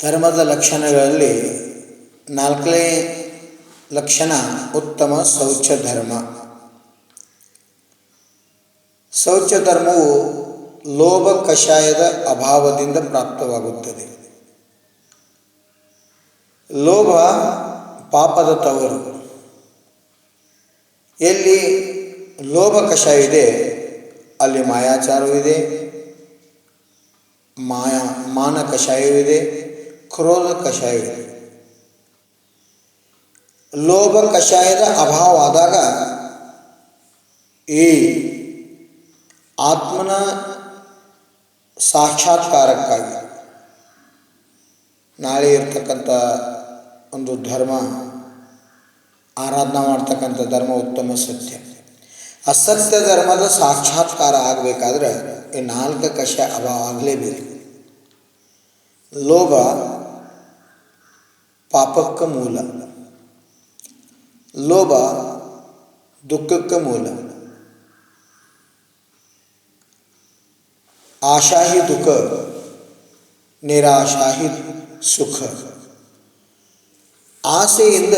ಧರ್ಮದ ಲಕ್ಷಣಗಳಲ್ಲಿ ನಾಲ್ಕನೇ ಲಕ್ಷಣ ಉತ್ತಮ ಶೌಚ ಧರ್ಮ. ಶೌಚ ಧರ್ಮವು ಲೋಭ ಕಷಾಯದ ಅಭಾವದಿಂದ ಪ್ರಾಪ್ತವಾಗುತ್ತದೆ. ಲೋಭ ಪಾಪದ ತವರು. ಎಲ್ಲಿ ಲೋಭ ಕಷಾಯವಿದೆ ಅಲ್ಲಿ ಮಾಯಾಚಾರವಿದೆ, ಮಾನ ಕಷಾಯವಿದೆ, ಕ್ರೋಧ ಕಷಾಯವಿದೆ. ಲೋಭ ಕಷಾಯದ ಅಭಾವ ಆದಾಗ ಈ ಆತ್ಮನ ಸಾಕ್ಷಾತ್ಕಾರಕ್ಕಾಗಿ ನಾಳೆ ಇರ್ತಕ್ಕಂಥ ಒಂದು ಧರ್ಮ, ಆರಾಧನಾ ಮಾಡ್ತಕ್ಕಂಥ ಧರ್ಮ ಉತ್ತಮ ಸತ್ಯ. ಅಸತ್ಯ ಧರ್ಮದ ಸಾಕ್ಷಾತ್ಕಾರ ಆಗಬೇಕಾದ್ರೆ ಈ ನಾಲ್ಕು ಕಷಾಯ ಅಭಾವ ಆಗಲೇಬೇಕು. ಲೋಭ ಪಾಪಕ್ಕೆ ಮೂಲ, ಲೋಭ ದುಃಖಕ್ಕೆ ಮೂಲ, ಆಶಾಹಿ ದುಃಖ, ನಿರಾಶಾಹಿ ಸುಖ. ಆಸೆಯಿಂದ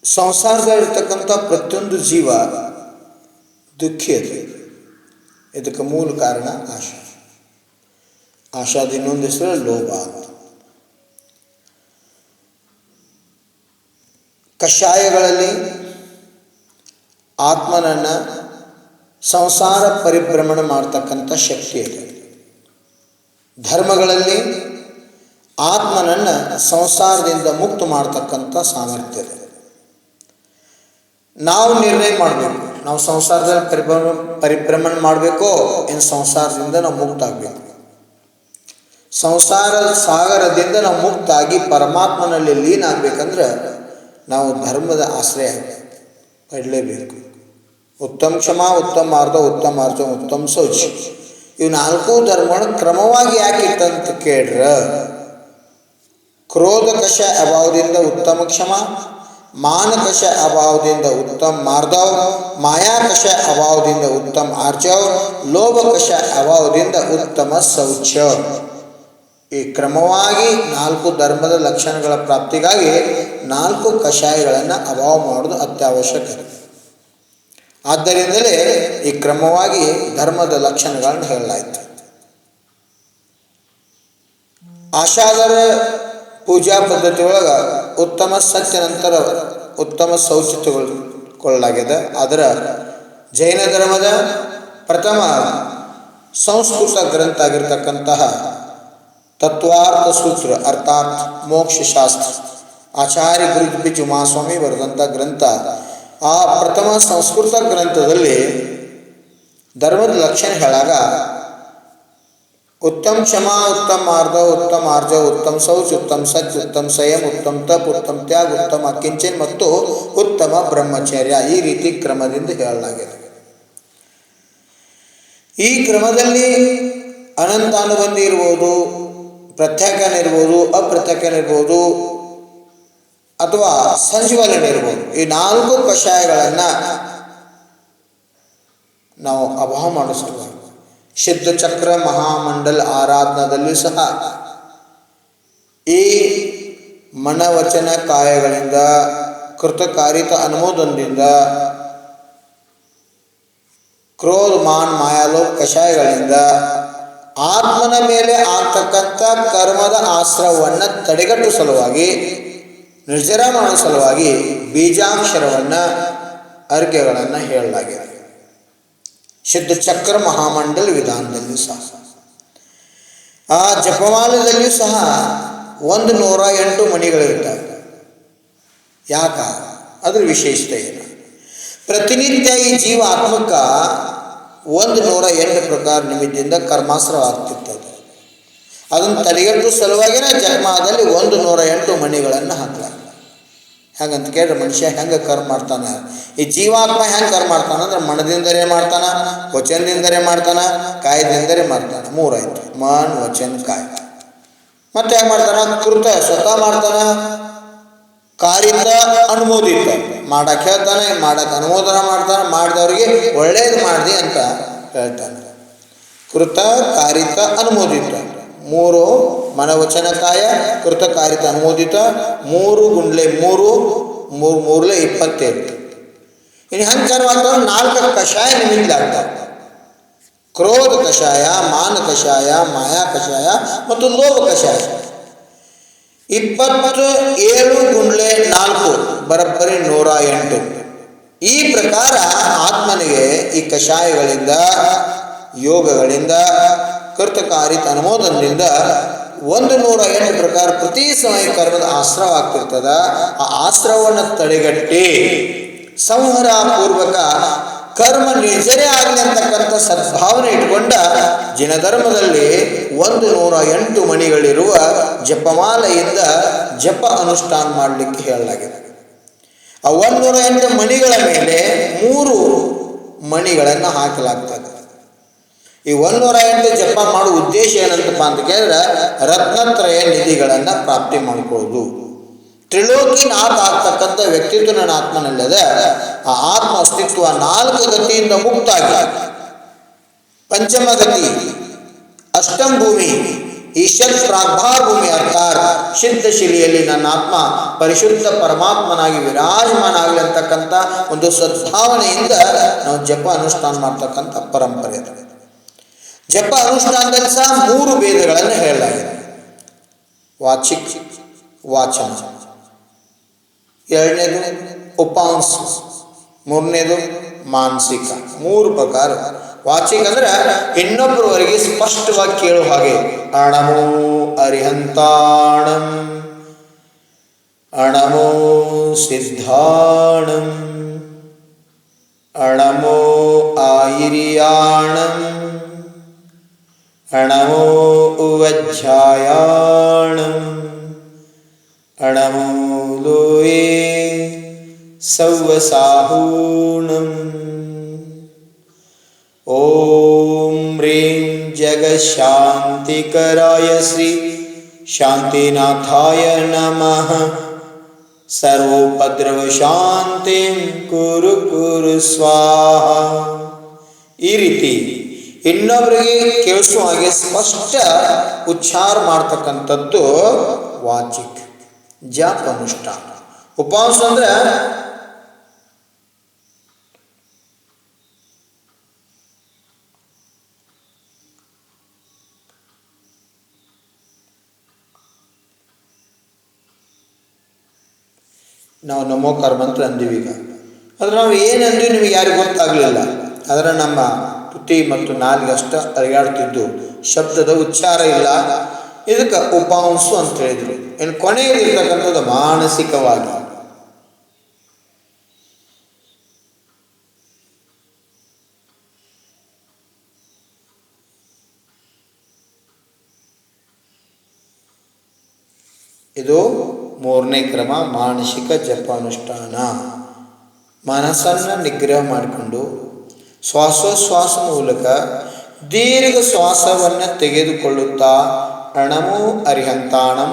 ಸಂಸಾರದಲ್ಲಿರ್ತಕ್ಕಂಥ ಪ್ರತಿಯೊಂದು ಜೀವ ದುಃಖಿ ಅದು. ಇದಕ್ಕೆ ಮೂಲ ಕಾರಣ ಆಶಾ. ಆಶಾದ ಇನ್ನೊಂದು ಹೆಸರು ಲೋಭ ಅಂತ. ಕಷಾಯಗಳಲ್ಲಿ ಆತ್ಮನನ್ನು ಸಂಸಾರ ಪರಿಭ್ರಮಣ ಮಾಡ್ತಕ್ಕಂಥ ಶಕ್ತಿ ಇದೆ. ಧರ್ಮಗಳಲ್ಲಿ ಆತ್ಮನನ್ನು ಸಂಸಾರದಿಂದ ಮುಕ್ತ ಮಾಡ್ತಕ್ಕಂಥ ಸಾಮರ್ಥ್ಯ ಇದೆ. ನಾವು ನಿರ್ಣಯ ಮಾಡಬೇಕು, ನಾವು ಸಂಸಾರದಲ್ಲಿ ಪರಿಭ್ರಮಣ ಮಾಡಬೇಕೋ ಏನು ಸಂಸಾರದಿಂದ ನಾವು ಮುಕ್ತ ಆಗಬೇಕು. ಸಂಸಾರ ಸಾಗರದಿಂದ ನಾವು ಮುಕ್ತಾಗಿ ಪರಮಾತ್ಮನಲ್ಲಿ ಲೀನ ಆಗಬೇಕಂದ್ರೆ ನಾವು ಧರ್ಮದ ಆಶ್ರಯ ಪಡಲೇಬೇಕು. ಉತ್ತಮ ಕ್ಷಮ, ಉತ್ತಮ ಮಾರ್ಗ, ಉತ್ತಮ ಮಾರ್ಗ, ಉತ್ತಮ ಶೌಚ. ಇವು ನಾಲ್ಕು ಧರ್ಮಗಳು ಕ್ರಮವಾಗಿ ಯಾಕೆ ಇಟ್ಟಂತ ಕೇಳ್ರ. ಕ್ರೋಧ ಕಷಾಯ ಅಭಾವದಿಂದ ಉತ್ತಮ ಕ್ಷಮ, ಮಾನ ಕಷಾಯ ಅಭಾವದಿಂದ ಉತ್ತಮ ಮಾರ್ಧವ್, ಮಾಯಾ ಕಷಾಯ ಅಭಾವದಿಂದ ಉತ್ತಮ ಆರ್ಜವ್, ಲೋಭ ಕಷಾಯ ಅಭಾವದಿಂದ ಉತ್ತಮ ಶೌಚ. ಈ ಕ್ರಮವಾಗಿ ನಾಲ್ಕು ಧರ್ಮದ ಲಕ್ಷಣಗಳ ಪ್ರಾಪ್ತಿಗಾಗಿ ನಾಲ್ಕು ಕಷಾಯಗಳನ್ನು ಅಭಾವ ಮಾಡೋದು ಅತ್ಯವಶ್ಯಕ. ಆದ್ದರಿಂದಲೇ ಈ ಕ್ರಮವಾಗಿ ಧರ್ಮದ ಲಕ್ಷಣಗಳನ್ನು ಹೇಳಲಾಯಿತು. ಆಶಾದರ ಪೂಜಾ ಪದ್ಧತಿ ಒಳಗೆ ಉತ್ತಮ ಸತ್ಯ ನಂತರ ಉತ್ತಮ ಶೌಚ ತೆಗೆದುಕೊಳ್ಳಲಾಗಿದೆ. ಅದರ ಜೈನ ಧರ್ಮದ ಪ್ರಥಮ ಸಂಸ್ಕೃತ ಗ್ರಂಥ ಆಗಿರ್ತಕ್ಕಂತಹ ತತ್ವಾರ್ಥ ಸೂತ್ರ ಅರ್ಥಾತ್ ಮೋಕ್ಷಶಾಸ್ತ್ರ ಆಚಾರ್ಯ ಗುರುಬಿಜು ಮಹಾಸ್ವಾಮಿ ಬರೆದಂಥ ಗ್ರಂಥ. ಆ ಪ್ರಥಮ ಸಂಸ್ಕೃತ ಗ್ರಂಥದಲ್ಲಿ ಧರ್ಮದ ಲಕ್ಷಣ ಹೇಳಾಗ ಉತ್ತಮ ಕ್ಷಮ, ಉತ್ತಮ ಮಾರ್ಗ, ಉತ್ತಮ ಆರ್ಜ, ಉತ್ತಮ ಶೌಚ, ಉತ್ತಮ ಸತ್ಯ, ಉತ್ತಮ ಸಂಯಮ, ಉತ್ತಮ ತಪ್, ಉತ್ತಮ ತ್ಯಾಗ, ಉತ್ತಮ ಅಕಿಂಚನ್ ಮತ್ತು ಉತ್ತಮ ಬ್ರಹ್ಮಚರ್ಯ. ಈ ರೀತಿ ಕ್ರಮದಿಂದ ಹೇಳಲಾಗಿದೆ. ಈ ಕ್ರಮದಲ್ಲಿ ಅನಂತಾನುಬಂಧಿ ಇರ್ಬೋದು, ಪ್ರತ್ಯಾಖ್ಯಾನ ಇರ್ಬೋದು, ಅಪ್ರತ್ಯಾಖ್ಯಾನ ಇರ್ಬೋದು, ಅಥವಾ ಸಂಜೀವನ ಇರ್ಬೋದು. ಈ ನಾಲ್ಕು ಕಷಾಯಗಳನ್ನು ನಾವು ಅಭಾವ ಮಾಡಿಸಬೇಕು. ಸಿದ್ಧಚಕ್ರ ಮಹಾಮಂಡಲ ಆರಾಧನದಲ್ಲೂ ಸಹ ಈ ಮನವಚನ ಕಾಯಗಳಿಂದ ಕೃತಕಾರಿತ ಅನುಮೋದನದಿಂದ ಕ್ರೋಧ ಮಾನ್ ಮಾಯಾಲೋಕ ಕಷಾಯಗಳಿಂದ ಆತ್ಮನ ಮೇಲೆ ಆಗ್ತಕ್ಕಂಥ ಕರ್ಮದ ಆಶ್ರವವನ್ನು ತಡೆಗಟ್ಟುವ ಸಲುವಾಗಿ, ನಿರ್ಜರ ಮಾಡುವ ಸಲುವಾಗಿ ಬೀಜಾಕ್ಷರವನ್ನು, ಅರ್ಘ್ಯಗಳನ್ನು ಹೇಳಲಾಗಿದೆ ಸಿದ್ಧಚಕ್ರ ಮಹಾಮಂಡಲ ವಿಧಾನದಲ್ಲೂ ಸಹ. ಆ ಜಪಮಾಲದಲ್ಲಿಯೂ ಸಹ 108 ಮಣಿಗಳಿರ್ತವೆ. ಯಾಕ? ಅದ್ರ ವಿಶೇಷತೆ ಏನು? ಪ್ರತಿನಿತ್ಯ ಈ ಜೀವ ಆತ್ಮಕ್ಕೆ 108 ಪ್ರಕಾರ ನಿಮಿತ್ತದಿಂದ ಕರ್ಮಾಸ್ತ್ರವಾಗ್ತಿರ್ತದೆ. ಅದನ್ನು ತಡೆಗಟ್ಟುವ ಸಲುವಾಗಿನ ಜನ್ಮದಲ್ಲಿ 108 ಮಣಿಗಳನ್ನು ಹಾಕಲಾಗ. ಹೆಂಗಂತ ಕೇಳಿದ್ರೆ ಮನುಷ್ಯ ಹೆಂಗೆ ಕರ್ಮ ಮಾಡ್ತಾನೆ, ಈ ಜೀವಾತ್ಮ ಹೆಂಗೆ ಕರ್ಮ ಮಾಡ್ತಾನೆ ಅಂದ್ರೆ ಮನದಿಂದಲೇ ಮಾಡ್ತಾನೆ, ವಚನದಿಂದಲೇ ಮಾಡ್ತಾನೆ, ಕಾಯದಿಂದಲೇ ಮಾಡ್ತಾನೆ. 3 ಆಯ್ತು: ಮನ್, ವಚನ, ಕಾಯ. ಮತ್ತೆ ಹೆಂಗೆ ಮಾಡ್ತಾನೆ? ಕೃತ ಸ್ವತಃ ಮಾಡ್ತಾನೆ, ಕಾರಿತ ಅನುಮೋದಿತ ಮಾಡಕ್ಕೆ ಹೇಳ್ತಾನೆ, ಮಾಡಕ್ಕೆ ಅನುಮೋದನ ಮಾಡ್ತಾನೆ, ಮಾಡಿದವ್ರಿಗೆ ಒಳ್ಳೇದು ಮಾಡಿದೆ ಅಂತ ಹೇಳ್ತಾನೆ. ಕೃತ, ಕಾರಿತ, ಅನುಮೋದಿತ ಮೂರು ಮನವಚನಕಾಯ ಕೃತಕಾರಿತ ಅನುಮೋದಿತ 3 × 3 = 27. ಇನ್ನು ಹಂಚಾರವಾಗ್ತವೆ 4 ಕಷಾಯ ನಿಮಿತ್ತ ಆಗ್ತವೆ. ಕ್ರೋಧ ಕಷಾಯ, ಮಾನ ಕಷಾಯ, ಮಾಯಾ ಕಷಾಯ ಮತ್ತು ಲೋಭ ಕಷಾಯ. 27 × 4 ಬರೋಬ್ಬರಿ 108. ಈ ಪ್ರಕಾರ ಆತ್ಮನಿಗೆ ಈ ಕಷಾಯಗಳಿಂದ, ಯೋಗಗಳಿಂದ, ಕರ್ತಕಾರಿತ ಅನುಮೋದನದಿಂದ 108 ಪ್ರಕಾರ ಪ್ರತಿ ಸಮಯ ಕರ್ಮದ ಆಶ್ರವ ಆಗ್ತಿರ್ತದ. ಆ ಆಶ್ರವವನ್ನು ತಡೆಗಟ್ಟಿ ಸಂಹಾರ ಪೂರ್ವಕ ಕರ್ಮ ನಿರ್ಜರೆ ಆಗಲಿ ಅಂತಕ್ಕಂಥ ಸದ್ಭಾವನೆ ಇಟ್ಕೊಂಡ ಜಿನಧರ್ಮದಲ್ಲಿ 108 ಮಣಿಗಳಿರುವ ಜಪಮಾಲೆಯಿಂದ ಜಪ ಅನುಷ್ಠಾನ ಮಾಡಲಿಕ್ಕೆ ಹೇಳಲಾಗಿದೆ. ಆ 108 ಮಣಿಗಳ ಮೇಲೆ 3 ಮಣಿಗಳನ್ನು ಹಾಕಲಾಗ್ತದೆ. ಈ 108 ಜಪ ಮಾಡುವ ಉದ್ದೇಶ ಏನಂತಪ್ಪ ಅಂತ ಕೇಳಿದ್ರೆ ರತ್ನತ್ರಯ ನಿಧಿಗಳನ್ನು ಪ್ರಾಪ್ತಿ ಮಾಡಿಕೊಳ್ಳೋದು. ತ್ರಿಲೋಕಿನಾಥ ಆಗ್ತಕ್ಕಂಥ ವ್ಯಕ್ತಿತ್ವ ನನ್ನ ಆತ್ಮನಲ್ಲದೆ ಆ ಆತ್ಮ ಅಸ್ತಿತ್ವ 4 ಗತಿಯಿಂದ ಮುಕ್ತಾಗಿ ಪಂಚಮ ಗತಿ ಅಷ್ಟಮ ಭೂಮಿ ಈಶತ್ ಪ್ರಾಗ್ಭಾರ ಭೂಮಿ ಅರ್ಥಾತ್ ಸಿದ್ಧಶಿಲೆಯಲ್ಲಿ ನನ್ನ ಆತ್ಮ ಪರಿಶುದ್ಧ ಪರಮಾತ್ಮನಾಗಿ ವಿರಾಜಮಾನ ಆಗಲಿ ಅಂತಕ್ಕಂಥ ಒಂದು ಸದ್ಭಾವನೆಯಿಂದ ನಾವು ಜಪ ಅನುಷ್ಠಾನ ಮಾಡ್ತಕ್ಕಂಥ ಪರಂಪರೆ ಇದೆ. ಜಪ ಅನುಷ್ಠಾನದಲ್ಲಿ ಸಹ 3 ಭೇದಗಳನ್ನು ಹೇಳಲಾಗಿದೆ. ವಾಚಿಕ್, ವಾಚನ, 2ನೇದು ಉಪಾಂಶ, 3ನೇದು ಮಾನಸಿಕ. 3 ಪ್ರಕಾರ. ವಾಚಿಕ ಅಂದ್ರೆ ಇನ್ನೊಬ್ಬರವರೆಗೆ ಸ್ಪಷ್ಟವಾಗಿ ಕೇಳುವ ಹಾಗೆ, ಅಣಮೋ ಅರಿಹಂತಾಣಂ, ಅಣಮೋ ಸಿದ್ಧಾಣಂ, ಅಣಮೋ ಆಯಿರಿಯಾಣಂ, ಅಣಮೋ ಉವಜ್ಜಾಯಾಣಂ, ಅಣಮೋ ಲೋಯೇ ಸೌವಸಾಹೂಣಂ. ಓಂ ಹ್ರೀಂ ಜಗಶಾಂತಿಕರಾಯ ಶ್ರೀ ಶಾಂತಿನಾಥಾಯ ನಮಃ. ಸರ್ವೋಪದ್ರವ ಶಾಂತಿಂ ಕುರು ಕುರು ಸ್ವಾಹ. ಈ ರೀತಿ ಇನ್ನೊಬ್ಬರಿಗೆ ಕೇಳಿಸುವ ಹಾಗೆ ಸ್ಪಷ್ಟ ಉಚ್ಚಾರ ಮಾಡ್ತಕ್ಕಂಥದ್ದು ವಾಚಿಕ್ ಜಪ ಅನುಷ್ಠಾನ. ಉಪವಾಸ ಅಂದ್ರೆ ನಾವು ನಮೋಕಾರ ಮಂತ್ರ ಅಂದೀವಿ. ಈಗ ಆದರೆ ನಾವು ಏನಂದ್ವಿ ನಿಮಗೆ ಯಾರಿಗೂ ಗೊತ್ತಾಗಲಿಲ್ಲ. ಆದರೆ ನಮ್ಮ ತುಟಿ ಮತ್ತು ನಾಲಿಗೆ ಅಷ್ಟ ಅರಿಯಾಡ್ತಿದ್ದು, ಶಬ್ದದ ಉಚ್ಚಾರ ಇಲ್ಲ. ಇದಕ್ಕೆ ಉಪಾಂಸು ಅಂತ ಹೇಳಿದ್ರು. ಇನ್ನು ಕೊನೆಯಲ್ಲಿರ್ತಕ್ಕಂಥದ್ದು ಮಾನಸಿಕವಾಗಿ. ಇದು 3ನೇ ಕ್ರಮ, ಮಾನಸಿಕ ಜಪಾನುಷ್ಠಾನ. ಮನಸ್ಸನ್ನು ನಿಗ್ರಹ ಮಾಡಿಕೊಂಡು ಶ್ವಾಸೋಚ್ಛ್ವಾಸ ಮೂಲಕ ದೀರ್ಘ ಶ್ವಾಸವನ್ನು ತೆಗೆದುಕೊಳ್ಳುತ್ತಾ ಅಣಮೋ ಅರಿಹಂತಾಣಂ,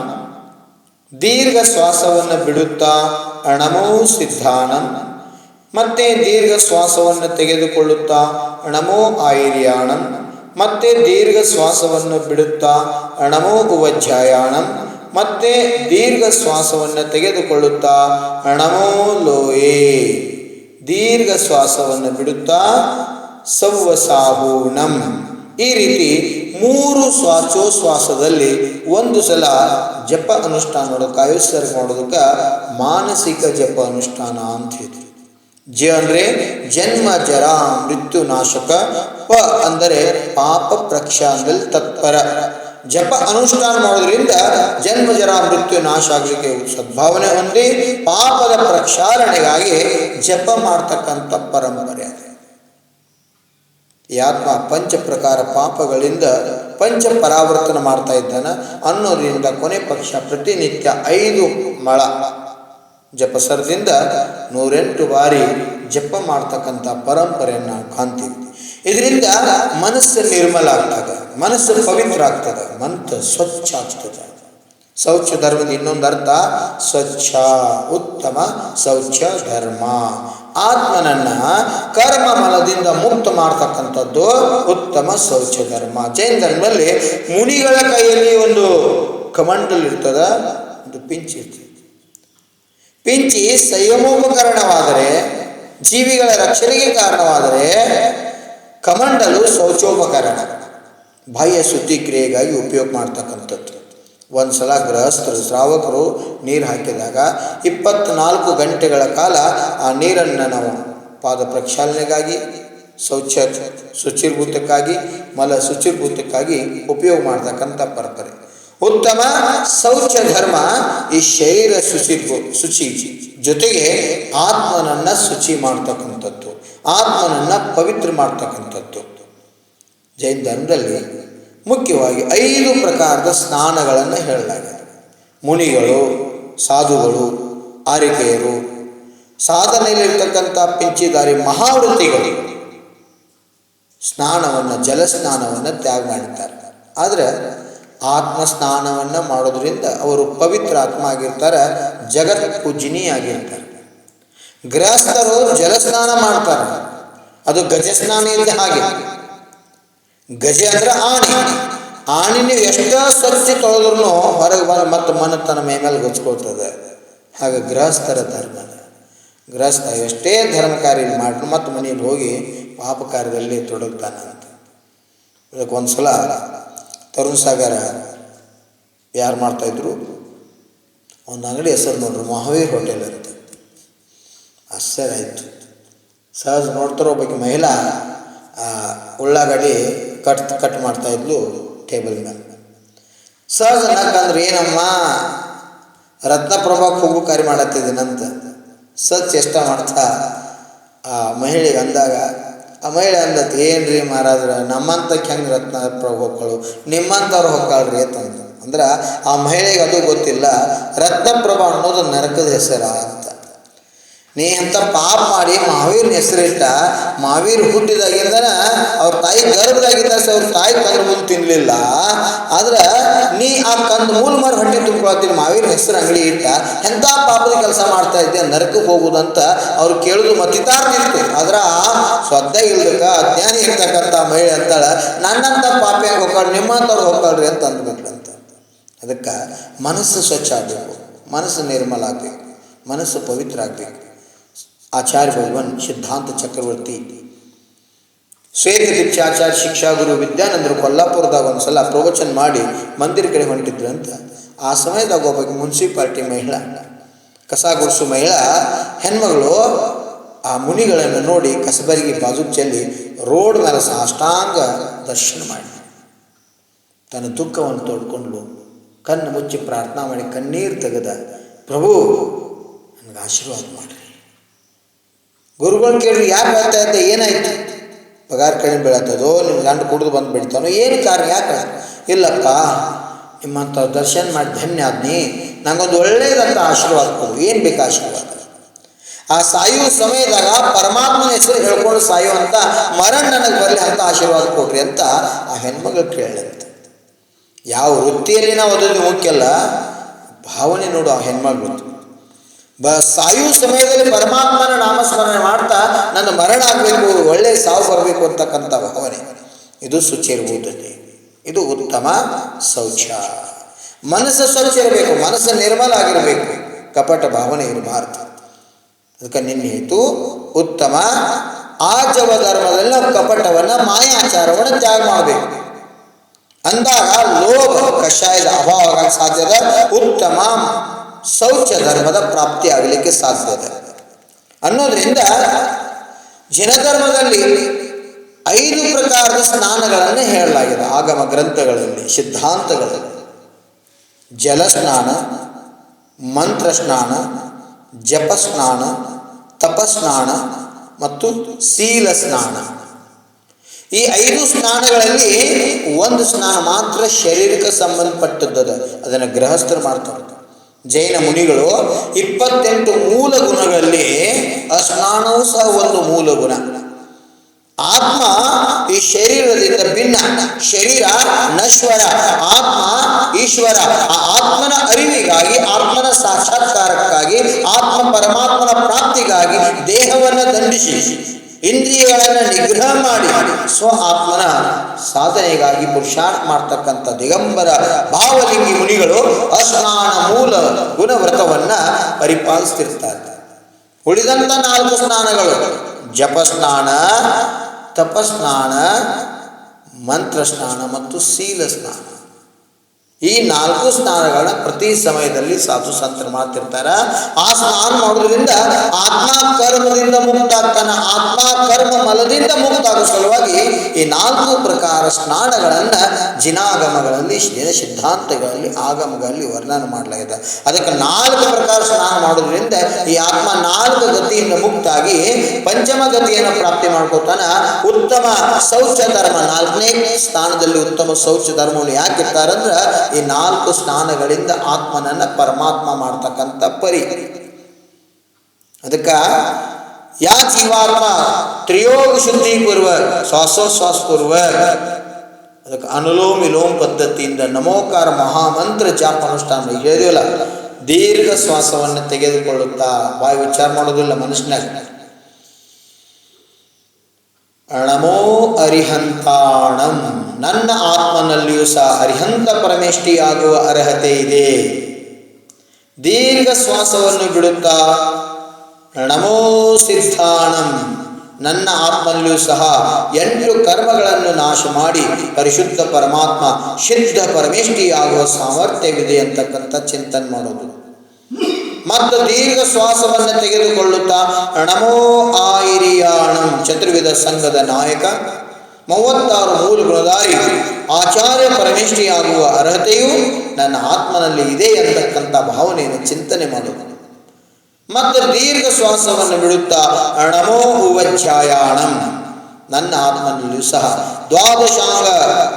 ದೀರ್ಘ ಶ್ವಾಸವನ್ನು ಬಿಡುತ್ತಾ ಅಣಮೋ ಸಿದ್ಧಾಣಂ, ಮತ್ತೆ ದೀರ್ಘ ಶ್ವಾಸವನ್ನು ತೆಗೆದುಕೊಳ್ಳುತ್ತಾ ಅಣಮೋ ಆಯಿರ್ಯಾಣಂ, ಮತ್ತೆ ದೀರ್ಘ ಶ್ವಾಸವನ್ನು ಬಿಡುತ್ತಾ ಅಣಮೋ ಉವಜ್ಜಾಯಾಣಂ, ಮತ್ತೆ ದೀರ್ಘ ಶ್ವಾಸವನ್ನು ತೆಗೆದುಕೊಳ್ಳುತ್ತಾ ಅಣಮೋ ಲೋಯೇ, ದೀರ್ಘ ಶ್ವಾಸವನ್ನು ಬಿಡುತ್ತಾ ಸವ್ವಸಾಹೂಣಂ. ಈ ರೀತಿ 3 ಶ್ವಾಸೋಚ್ಛ್ವಾಸದಲ್ಲಿ ಒಂದು ಸಲ ಜಪ ಅನುಷ್ಠಾನ ಮಾಡೋದಕ್ಕೆ, ಆಯುಷ್ಯರ್ಗ ಮಾಡೋದಕ್ಕೆ ಮಾನಸಿಕ ಜಪ ಅನುಷ್ಠಾನ ಅಂತ ಹೇಳಿದ್ರು. ಜ ಅಂದರೆ ಜನ್ಮ ಜರ ಮೃತ್ಯು ನಾಶಕ, ಪ ಅಂದರೆ ಪಾಪ ಪ್ರಕ್ಷಾಳನದಲ್ಲಿ ತತ್ಪರ. ಜಪ ಅನುಷ್ಠಾನ ಮಾಡೋದ್ರಿಂದ ಜನ್ಮ ಜರ ಮೃತ್ಯು ನಾಶ ಆಗಲಿಕ್ಕೆ ಸದ್ಭಾವನೆ ಹೊಂದಿ ಪಾಪದ ಪ್ರಕ್ಷಾಳನೆಗಾಗಿ ಜಪ ಮಾಡ್ತಕ್ಕಂಥ ಪರಂಪರೆ. ಈ ಆತ್ಮ ಪಂಚ ಪ್ರಕಾರ ಪಾಪಗಳಿಂದ ಪಂಚ ಪರಾವರ್ತನ ಮಾಡ್ತಾ ಇದ್ದಾನೆ ಅನ್ನೋದ್ರಿಂದ ಕೊನೆ ಪಕ್ಷ ಪ್ರತಿನಿತ್ಯ 5 ಮಳ ಜಪಸರದಿಂದ 108 ಬಾರಿ ಜಪ ಮಾಡ್ತಕ್ಕಂಥ ಪರಂಪರೆಯನ್ನು ನಾವು ಕಾಣ್ತೀವಿ. ಇದರಿಂದ ಮನಸ್ಸು ನಿರ್ಮಲ ಆಗ್ತದೆ, ಮನಸ್ಸು ಪವಿತ್ರ ಆಗ್ತದೆ, ಮನಸ್ಸು ಸ್ವಚ್ಛ ಆಗ್ತದೆ. ಶೌಚ ಧರ್ಮದ ಇನ್ನೊಂದು ಅರ್ಥ ಸ್ವಚ್ಛ, ಉತ್ತಮ ಶೌಚ ಧರ್ಮ. ಆತ್ಮನನ್ನ ಕರ್ಮ ಮಲದಿಂದ ಮುಕ್ತ ಮಾಡ್ತಕ್ಕಂಥದ್ದು ಉತ್ತಮ ಶೌಚ ಧರ್ಮ. ಜೈನ ಧರ್ಮದಲ್ಲಿ ಮುನಿಗಳ ಕೈಯಲ್ಲಿ ಒಂದು ಕಮಂಡಲ್ ಇರ್ತದ, ಒಂದು ಪಿಂಚಿ ಇರ್ತದೆ. ಪಿಂಚಿ ಸಂಯಮೋಪಕರಣವಾದರೆ, ಜೀವಿಗಳ ರಕ್ಷಣೆಗೆ ಕಾರಣವಾದರೆ, ಕಮಂಡಲು ಶೌಚೋಪಕರಣ, ಬಾಹ್ಯ ಶುದ್ಧಿಕ್ರಿಯೆಗಾಗಿ ಉಪಯೋಗ ಮಾಡ್ತಕ್ಕಂಥದ್ದು. ಒಂದು ಸಲ ಗೃಹಸ್ಥರು ಶ್ರಾವಕರು ನೀರು ಹಾಕಿದಾಗ 24 ಗಂಟೆಗಳ ಕಾಲ ಆ ನೀರನ್ನು ನಾವು ಪಾದ ಪ್ರಕ್ಷಾಲನೆಗಾಗಿ, ಶುಚಿರ್ಭೂತಕ್ಕಾಗಿ, ಮಲ ಶುಚಿರ್ಭೂತಕ್ಕಾಗಿ ಉಪಯೋಗ ಮಾಡ್ತಕ್ಕಂಥ ಪರಂಪರೆ. ಉತ್ತಮ ಶೌಚ ಧರ್ಮ ಈ ಶರೀರ ಶುಚಿ ಜೊತೆಗೆ ಆತ್ಮನನ್ನು ಶುಚಿ ಮಾಡ್ತಕ್ಕಂಥದ್ದು, ಆತ್ಮನನ್ನು ಪವಿತ್ರ ಮಾಡ್ತಕ್ಕಂಥದ್ದು. ಜೈನ ಧರ್ಮದಲ್ಲಿ ಮುಖ್ಯವಾಗಿ 5 ಪ್ರಕಾರದ ಸ್ನಾನಗಳನ್ನು ಹೇಳಲಾಗಿದೆ. ಮುನಿಗಳು, ಸಾಧುಗಳು, ಆರಿಕೆಯರು, ಸಾಧನೆಯಲ್ಲಿರ್ತಕ್ಕಂಥ ಪಿಂಚಿದಾರಿ ಮಹಾವೃತ್ತಿಗಳು ಸ್ನಾನವನ್ನು, ಜಲಸ್ನಾನವನ್ನು ತ್ಯಾಗ ಮಾಡಿದ್ದಾರೆ. ಆದರೆ ಆತ್ಮ ಸ್ನಾನವನ್ನು ಮಾಡೋದ್ರಿಂದ ಅವರು ಪವಿತ್ರ ಆತ್ಮ ಆಗಿರ್ತಾರೆ, ಜಗತ್ ಪೂಜನೀಯಾಗಿರ್ತಾರೆ. ಗೃಹಸ್ಥರು ಜಲಸ್ನಾನ ಮಾಡ್ತಾರೆ, ಅದು ಗಜ ಸ್ನಾನ ಇದ್ದ ಹಾಗೆ. ಗಜ ಅಂದ್ರೆ ಆಣಿ ನೀವು ಎಷ್ಟೋ ಸ್ವಚ್ಛ ತೊಳೆದ್ರೂ ಹೊರಗೆ ಬಂದು ಮತ್ತೆ ಮನತನ ಮೇಲೆ ಗೊಚ್ಕೊಳ್ತದೆ. ಹಾಗೆ ಗೃಹಸ್ಥರ ಧರ್ಮ, ಗೃಹಸ್ಥ ಎಷ್ಟೇ ಧರ್ಮ ಕಾರ್ಯ ಮಾಡಿದ್ರು ಮತ್ತೆ ಮನೆಯಲ್ಲಿ ಹೋಗಿ ಪಾಪ ಕಾರ್ಯದಲ್ಲಿ ತೊಡಗ್ತಾನಂತ. ಇದಕ್ಕೆ ಒಂದು ಸಲ ತರುಣ್ ಸಾಗರ ಯಾರು ಮಾಡ್ತಾಯಿದ್ರು, ಒಂದು ಅಂಗಡಿ ಹೆಸರು ನೋಡ್ರಿ, ಮಹಾವೀರ್ ಹೋಟೆಲ್ ಅಂತ. ಆಶ್ಚರ್ಯ ಆಯಿತು. ಸಹಜ ನೋಡ್ತಾರೋ ಒಬ್ಬಾಕಿ ಮಹಿಳಾ ಉಳ್ಳಾಗಡ್ಡಿ ಕಟ್ ಮಾಡ್ತಾಯಿದ್ಲು ಟೇಬಲ್ ಮೇಲೆ. ಸಹಜ ನಕ್ಕಂದ್ರೆ ಏನಮ್ಮ ರತ್ನಪ್ರಭಾಕ್ಕೆ ಹೋಗೋ ಕಾರ್ಯ ಮಾಡತ್ತಿದ್ದೀನಂತ ಚೇಷ್ಟ ಮಾಡ್ತಾ ಆ ಮಹಿಳೆಗೆ ಅಂದಾಗ, ಆ ಮಹಿಳೆ ಅಂದತ್, ಏನ್ರಿ ಮಹಾರಾಜ್ರ ನಮ್ಮಂತಕ್ಕೆ ಹೆಂಗೆ ರತ್ನಪ್ರಭು ಹೊಕ್ಕಳು, ನಿಮ್ಮಂಥವ್ರು ಹೊಕ್ಕಾಳ್ರಿ ಅಂತಂದು. ಅಂದ್ರೆ ಆ ಮಹಿಳೆಗೆ ಅದು ಗೊತ್ತಿಲ್ಲ, ರತ್ನಪ್ರಭಾ ಅನ್ನೋದು ನರಕದ ಹೆಸರ ಅಂತ. ನೀ ಅಂತ ಪಾಪ ಮಾಡಿ ಮಹಾವೀರ್ನ ಹೆಸರಿಟ್ಟ. ಮಹಾವೀರ್ ಹುಟ್ಟಿದಾಗಿಂದನ ಅವ್ರ ತಾಯಿ ಗರ್ಭದಾಗಿದ್ದ ಅವ್ರ ತಾಯಿ ಕಂದು ಮೂಲ ತಿನ್ನಲಿಲ್ಲ. ಆದ್ರೆ ನೀ ಆ ಕಂದು ಮೂಲ ಮಾರಿ ಹೊಟ್ಟೆ ತುಂಬ್ಕೊಳ್ತೀನಿ, ಮಹಾವೀರ್ನ ಹೆಸರು ಅಂಗಡಿ ಇಟ್ಟ, ಎಂಥ ಪಾಪದ ಕೆಲಸ ಮಾಡ್ತಾ ಇದ್ದೆ, ನರಕಕ್ಕೆ ಹೋಗುದಂತ ಅವ್ರು ಕೇಳುದು ಮತ್ತಿತಾರ್ತಿತ್ತು. ಆದ್ರೆ ಶ್ರದ್ಧೆ ಇಲ್ದಕ್ಕ ಅಜ್ಞಾನಿ ಇರ್ತಕ್ಕಂಥ ಮಹಿಳೆ ಅಂತಾಳ, ನನ್ನಂಥ ಪಾಪ ಹೆಂಗೆ ಹೋಗ್ಕಾಳ್ರಿ, ನಿಮ್ಮಂಥವ್ರು ಹೋಗ್ಕಾಳ್ರಿ ಅಂತ ಅಂದ್ಬಿಟ್ರಂತ. ಅದಕ್ಕೆ ಮನಸ್ಸು ಸ್ವಚ್ಛ ಆಗಬೇಕು, ಮನಸ್ಸು ನಿರ್ಮಲ ಆಗಬೇಕು, ಮನಸ್ಸು ಪವಿತ್ರ ಆಗಬೇಕು. ಆಚಾರ್ಯ ಭಗವಾನ್ ಸಿದ್ಧಾಂತ ಚಕ್ರವರ್ತಿ ಶ್ವೇತ ದೀಕ್ಷಾಚಾರ್ಯ ಶಿಕ್ಷಾ ಗುರು ವಿದ್ಯಾನಂದರು ಕೊಲ್ಲಾಪುರದಾಗ ಒಂದು ಸಲ ಪ್ರವಚನ ಮಾಡಿ ಮಂದಿರ ಕಡೆ ಹೊಂಟಿದ್ರು ಅಂತ. ಆ ಸಮಯದಾಗ ಒಬ್ಬ ಮುನ್ಸಿಪಾಲ್ಟಿ ಮಹಿಳಾ, ಕಸ ಗುಡಿಸು ಮಹಿಳಾ ಹೆಣ್ಮಗಳು ಆ ಮುನಿಗಳನ್ನು ನೋಡಿ ಕಸಬರಿಗೆ ಬಾಜು ಚೆಲ್ಲಿ ರೋಡ್ ಮೇಲೆ ಸಾಷ್ಟಾಂಗ ದರ್ಶನ ಮಾಡಿ ತನ್ನ ದುಃಖವನ್ನು ತೋಡ್ಕೊಂಡು ಕಣ್ಣು ಮುಚ್ಚಿ ಪ್ರಾರ್ಥನಾ ಮಾಡಿ ಕಣ್ಣೀರು ತೆಗೆದ, ಪ್ರಭು ನನಗೆ ಆಶೀರ್ವಾದ ಮಾಡಿರಿ. ಗುರುಗಳು ಕೇಳ್ರಿ, ಯಾಕೆ ಹೇಳ್ತಾ ಇದ್ದೆ, ಏನಾಯ್ತು, ಪಗಾರ ಕಡಿಮೆ ಬೀಳತ್ತದೋ, ನಿಮ್ಮ ಗಂಡು ಕುಡಿದು ಬಂದು ಬಿಡ್ತಾನೋ, ಏನು ಕಾರಣ, ಯಾಕೆ? ಇಲ್ಲಪ್ಪ ನಿಮ್ಮಂಥ ದರ್ಶನ ಮಾಡಿ ಧನ್ಯ ಆದ್ನಿ, ನಂಗೊಂದು ಒಳ್ಳೆಯದಂಥ ಆಶೀರ್ವಾದ ಕೊಡು. ಏನು ಬೇಕು ಆಶೀರ್ವಾದ? ಆ ಸಾಯುವ ಸಮಯದಾಗ ಪರಮಾತ್ಮನ ಹೆಸರು ಹೇಳ್ಕೊಂಡು ಸಾಯುವಂಥ ಮರಣ ನನಗೆ ಬರಲಿ ಅಂತ ಆಶೀರ್ವಾದ ಕೊಡ್ರಿ ಅಂತ ಆ ಹೆಣ್ಮಗಳು ಕೇಳಂತ. ಯಾವ ವೃತ್ತಿಯಲ್ಲಿ ನಾವು ಅದನ್ನು ಮುಖ್ಯ ಅಲ್ಲ, ಭಾವನೆ ನೋಡು ಆ ಹೆಣ್ಮಗಳು. ಸಾಯುವ ಸಮಯದಲ್ಲಿ ಪರಮಾತ್ಮನ ನಾಮಸ್ಮರಣೆ ಮಾಡ್ತಾ ನನ್ನ ಮರಣ ಆಗಬೇಕು, ಒಳ್ಳೆಯ ಸಾವು ಬರಬೇಕು ಅಂತಕ್ಕಂಥ ಭಾವನೆ, ಇದು ಶುಚಿರ್ಭೂತತೆ, ಇದು ಉತ್ತಮ ಶೌಚ. ಮನಸ್ಸು ಸ್ವಚ್ಛ ಇರಬೇಕು, ಮನಸ್ಸು ನಿರ್ಮಲ ಆಗಿರಬೇಕು, ಕಪಟ ಭಾವನೆ ಇರಬಾರ್ದು. ಅದಕ್ಕೆ ನಿನ್ನೆ ಹೇಳ್ತು, ಉತ್ತಮ ಆಜವ ಧರ್ಮದಲ್ಲಿ ನಾವು ಕಪಟವನ್ನು, ಮಾಯಾಚಾರವನ್ನು ತ್ಯಾಗ ಮಾಡಬೇಕು. ಅಂದಾಗ ಲೋಭ ಕಷಾಯದ ಅಭಾವ ಆಗಕ್ಕೆ ಸಾಧ್ಯದ, ಉತ್ತಮ ಶೌಚ ಧರ್ಮದ ಪ್ರಾಪ್ತಿ ಆಗಲಿಕ್ಕೆ ಸಾಧ್ಯತೆ ಅನ್ನೋದ್ರಿಂದ ಜೈನಧರ್ಮದಲ್ಲಿ 5 ಪ್ರಕಾರದ ಸ್ನಾನಗಳನ್ನು ಹೇಳಲಾಗಿದೆ ಆಗಮ ಗ್ರಂಥಗಳಲ್ಲಿ, ಸಿದ್ಧಾಂತಗಳಲ್ಲಿ. ಜಲಸ್ನಾನ, ಮಂತ್ರ ಸ್ನಾನ, ಜಪಸ್ನಾನ, ತಪಸ್ನಾನ ಮತ್ತು ಶೀಲ ಸ್ನಾನ. ಈ 5 ಸ್ನಾನಗಳಲ್ಲಿ ಒಂದು ಸ್ನಾನ ಮಾತ್ರ ಶರೀರಕ್ಕೆ ಸಂಬಂಧಪಟ್ಟದ್ದದ, ಅದನ್ನು ಗೃಹಸ್ಥರು ಮಾಡ್ತಾರೆ. ಜೈನ ಮುನಿಗಳು 28 ಮೂಲ ಗುಣಗಳಲ್ಲಿ ಸ್ನಾನವೂ ಸಹ ಒಂದು ಮೂಲ ಗುಣ. ಆತ್ಮ ಈ ಶರೀರದಿಂದ ಭಿನ್ನ, ಶರೀರ ನಶ್ವರ, ಆತ್ಮ ಈಶ್ವರ. ಆ ಆತ್ಮನ ಅರಿವಿಗಾಗಿ, ಆತ್ಮನ ಸಾಕ್ಷಾತ್ಕಾರಕ್ಕಾಗಿ, ಆತ್ಮ ಪರಮಾತ್ಮನ ಪ್ರಾಪ್ತಿ ಪ್ರಾಪ್ತಿಗಾಗಿ ದೇಹವನ್ನು ದಂಡಿಸಿ ಇಂದ್ರಿಯಗಳನ್ನು ನಿಗ್ರಹ ಮಾಡಿ ಸ್ವ ಆತ್ಮನ ಸಾಧನೆಗಾಗಿ ಪುರುಷಾರ್ಥ ಮಾಡ್ತಕ್ಕಂಥ ದಿಗಂಬರ ಭಾವಲಿಂಗಿ ಮುನಿಗಳು ಅಸ್ನಾನ ಮೂಲ ಗುಣವ್ರತವನ್ನ ಪರಿಪಾಲಿಸ್ತಿರ್ತಾರೆ. ಉಳಿದಂಥ 4 ಸ್ನಾನಗಳು ಜಪಸ್ನಾನ, ತಪಸ್ನಾನ, ಮಂತ್ರಸ್ನಾನ ಮತ್ತು ಶೀಲ ಸ್ನಾನ. ಈ 4 ಸ್ನಾನಗಳನ್ನ ಪ್ರತಿ ಸಮಯದಲ್ಲಿ ಸಾಧು ಸಂತರು ಮಾಡ್ತಿರ್ತಾರ. ಆ ಸ್ನಾನ ಮಾಡೋದ್ರಿಂದ ಆತ್ಮ ಕರ್ಮದಿಂದ ಮುಕ್ತ ಆಗ್ತಾನ. ಆತ್ಮ ಕರ್ಮ ಮಲದಿಂದ ಮುಕ್ತ ಆಗೋ ಸಲುವಾಗಿ ಈ 4 ಪ್ರಕಾರ ಸ್ನಾನಗಳನ್ನ ಜಿನಾಗಮಗಳಲ್ಲಿ, ಸಿದ್ಧಾಂತಗಳಲ್ಲಿ, ಆಗಮಗಳಲ್ಲಿ ವರ್ಣನೆ ಮಾಡಲಾಗಿದೆ. ಅದಕ್ಕೆ 4 ಪ್ರಕಾರ ಸ್ನಾನ ಮಾಡೋದ್ರಿಂದ ಈ ಆತ್ಮ 4 ಗತಿಯಿಂದ ಮುಕ್ತಾಗಿ ಪಂಚಮ ಗತಿಯನ್ನು ಪ್ರಾಪ್ತಿ ಮಾಡ್ಕೋತಾನ. ಉತ್ತಮ ಶೌಚ ಧರ್ಮ, 4ನೇ ಸ್ಥಾನದಲ್ಲಿ ಉತ್ತಮ ಶೌಚ ಧರ್ಮವನ್ನು ಯಾಕಿರ್ತಾರಂದ್ರ ಈ 4 ಸ್ನಾನಗಳಿಂದ ಆತ್ಮನನ್ನ ಪರಮಾತ್ಮ ಮಾಡ್ತಕ್ಕಂಥ ಪರಿ. ಅದಕ್ಕ ಯಾ ಜೀವಾತ್ಮ ತ್ರಿಯೋಗ ಶುದ್ಧಿ ಪೂರ್ವಕ ಶ್ವಾಸೋಚ್ಛ್ವಾಸ ಪೂರ್ವಕ ಅದಕ್ಕೆ ಅನುಲೋಮ ವಿಲೋಮ ಪದ್ಧತಿಯಿಂದ ನಮೋಕಾರ ಮಹಾಮಂತ್ರ ಜಾಪ ಅನುಷ್ಠಾನ ಹೇಳಿದಿಲ್ಲ. ದೀರ್ಘ ಶ್ವಾಸವನ್ನು ತೆಗೆದುಕೊಳ್ಳುತ್ತಾ ಬಾಯಿ ವಿಚಾರ ಮಾಡೋದಿಲ್ಲ ಮನುಷ್ಯನಾಗ. ನಮೋ ಅರಿಹಂತಾಣಂ, ನನ್ನ ಆತ್ಮನಲ್ಲಿಯೂ ಸಹ ಅರಿಹಂತ ಪರಮೇಷ್ಠಿಯಾಗುವ ಅರ್ಹತೆ ಇದೆ. ದೀರ್ಘ ಶ್ವಾಸವನ್ನು ಬಿಡುತ್ತಾ ನಮೋ ಸಿದ್ಧಾಣಂ, ನನ್ನ ಆತ್ಮನಲ್ಲಿಯೂ ಸಹ 8 ಕರ್ಮಗಳನ್ನು ನಾಶ ಮಾಡಿ ಪರಿಶುದ್ಧ ಪರಮಾತ್ಮ ಸಿದ್ಧ ಪರಮೇಷ್ಠಿಯಾಗುವ ಸಾಮರ್ಥ್ಯವಿದೆ ಅಂತಕ್ಕಂಥ ಚಿಂತನೆ ಮಾಡೋದು. ಮತ್ತು ದೀರ್ಘ ಶ್ವಾಸವನ್ನು ತೆಗೆದುಕೊಳ್ಳುತ್ತಾ ನಮೋ ಆಯಿರಿಯಾಣಂ, ಚತುರ್ವಿಧ ಸಂಘದ ನಾಯಕ 36 ಮೂಲ ಗುಣಧಾರಿ ಆಚಾರ್ಯ ಪರಮೇಷ್ಠಿಯಾಗುವ ಅರ್ಹತೆಯು ನನ್ನ ಆತ್ಮನಲ್ಲಿ ಇದೆ ಎಂತಕ್ಕಂಥ ಭಾವನೆಯನ್ನು ಚಿಂತನೆ ಮಾಡೋದು. ಮತ್ತು ದೀರ್ಘ ಶ್ವಾಸವನ್ನು ಬಿಡುತ್ತಾ ನಮೋ ಉವಚ್ಛಾಯಾಣಂ, ನನ್ನ ಆತ್ಮನಲ್ಲಿಯೂ ಸಹ ದ್ವಾದಶಾಂಗ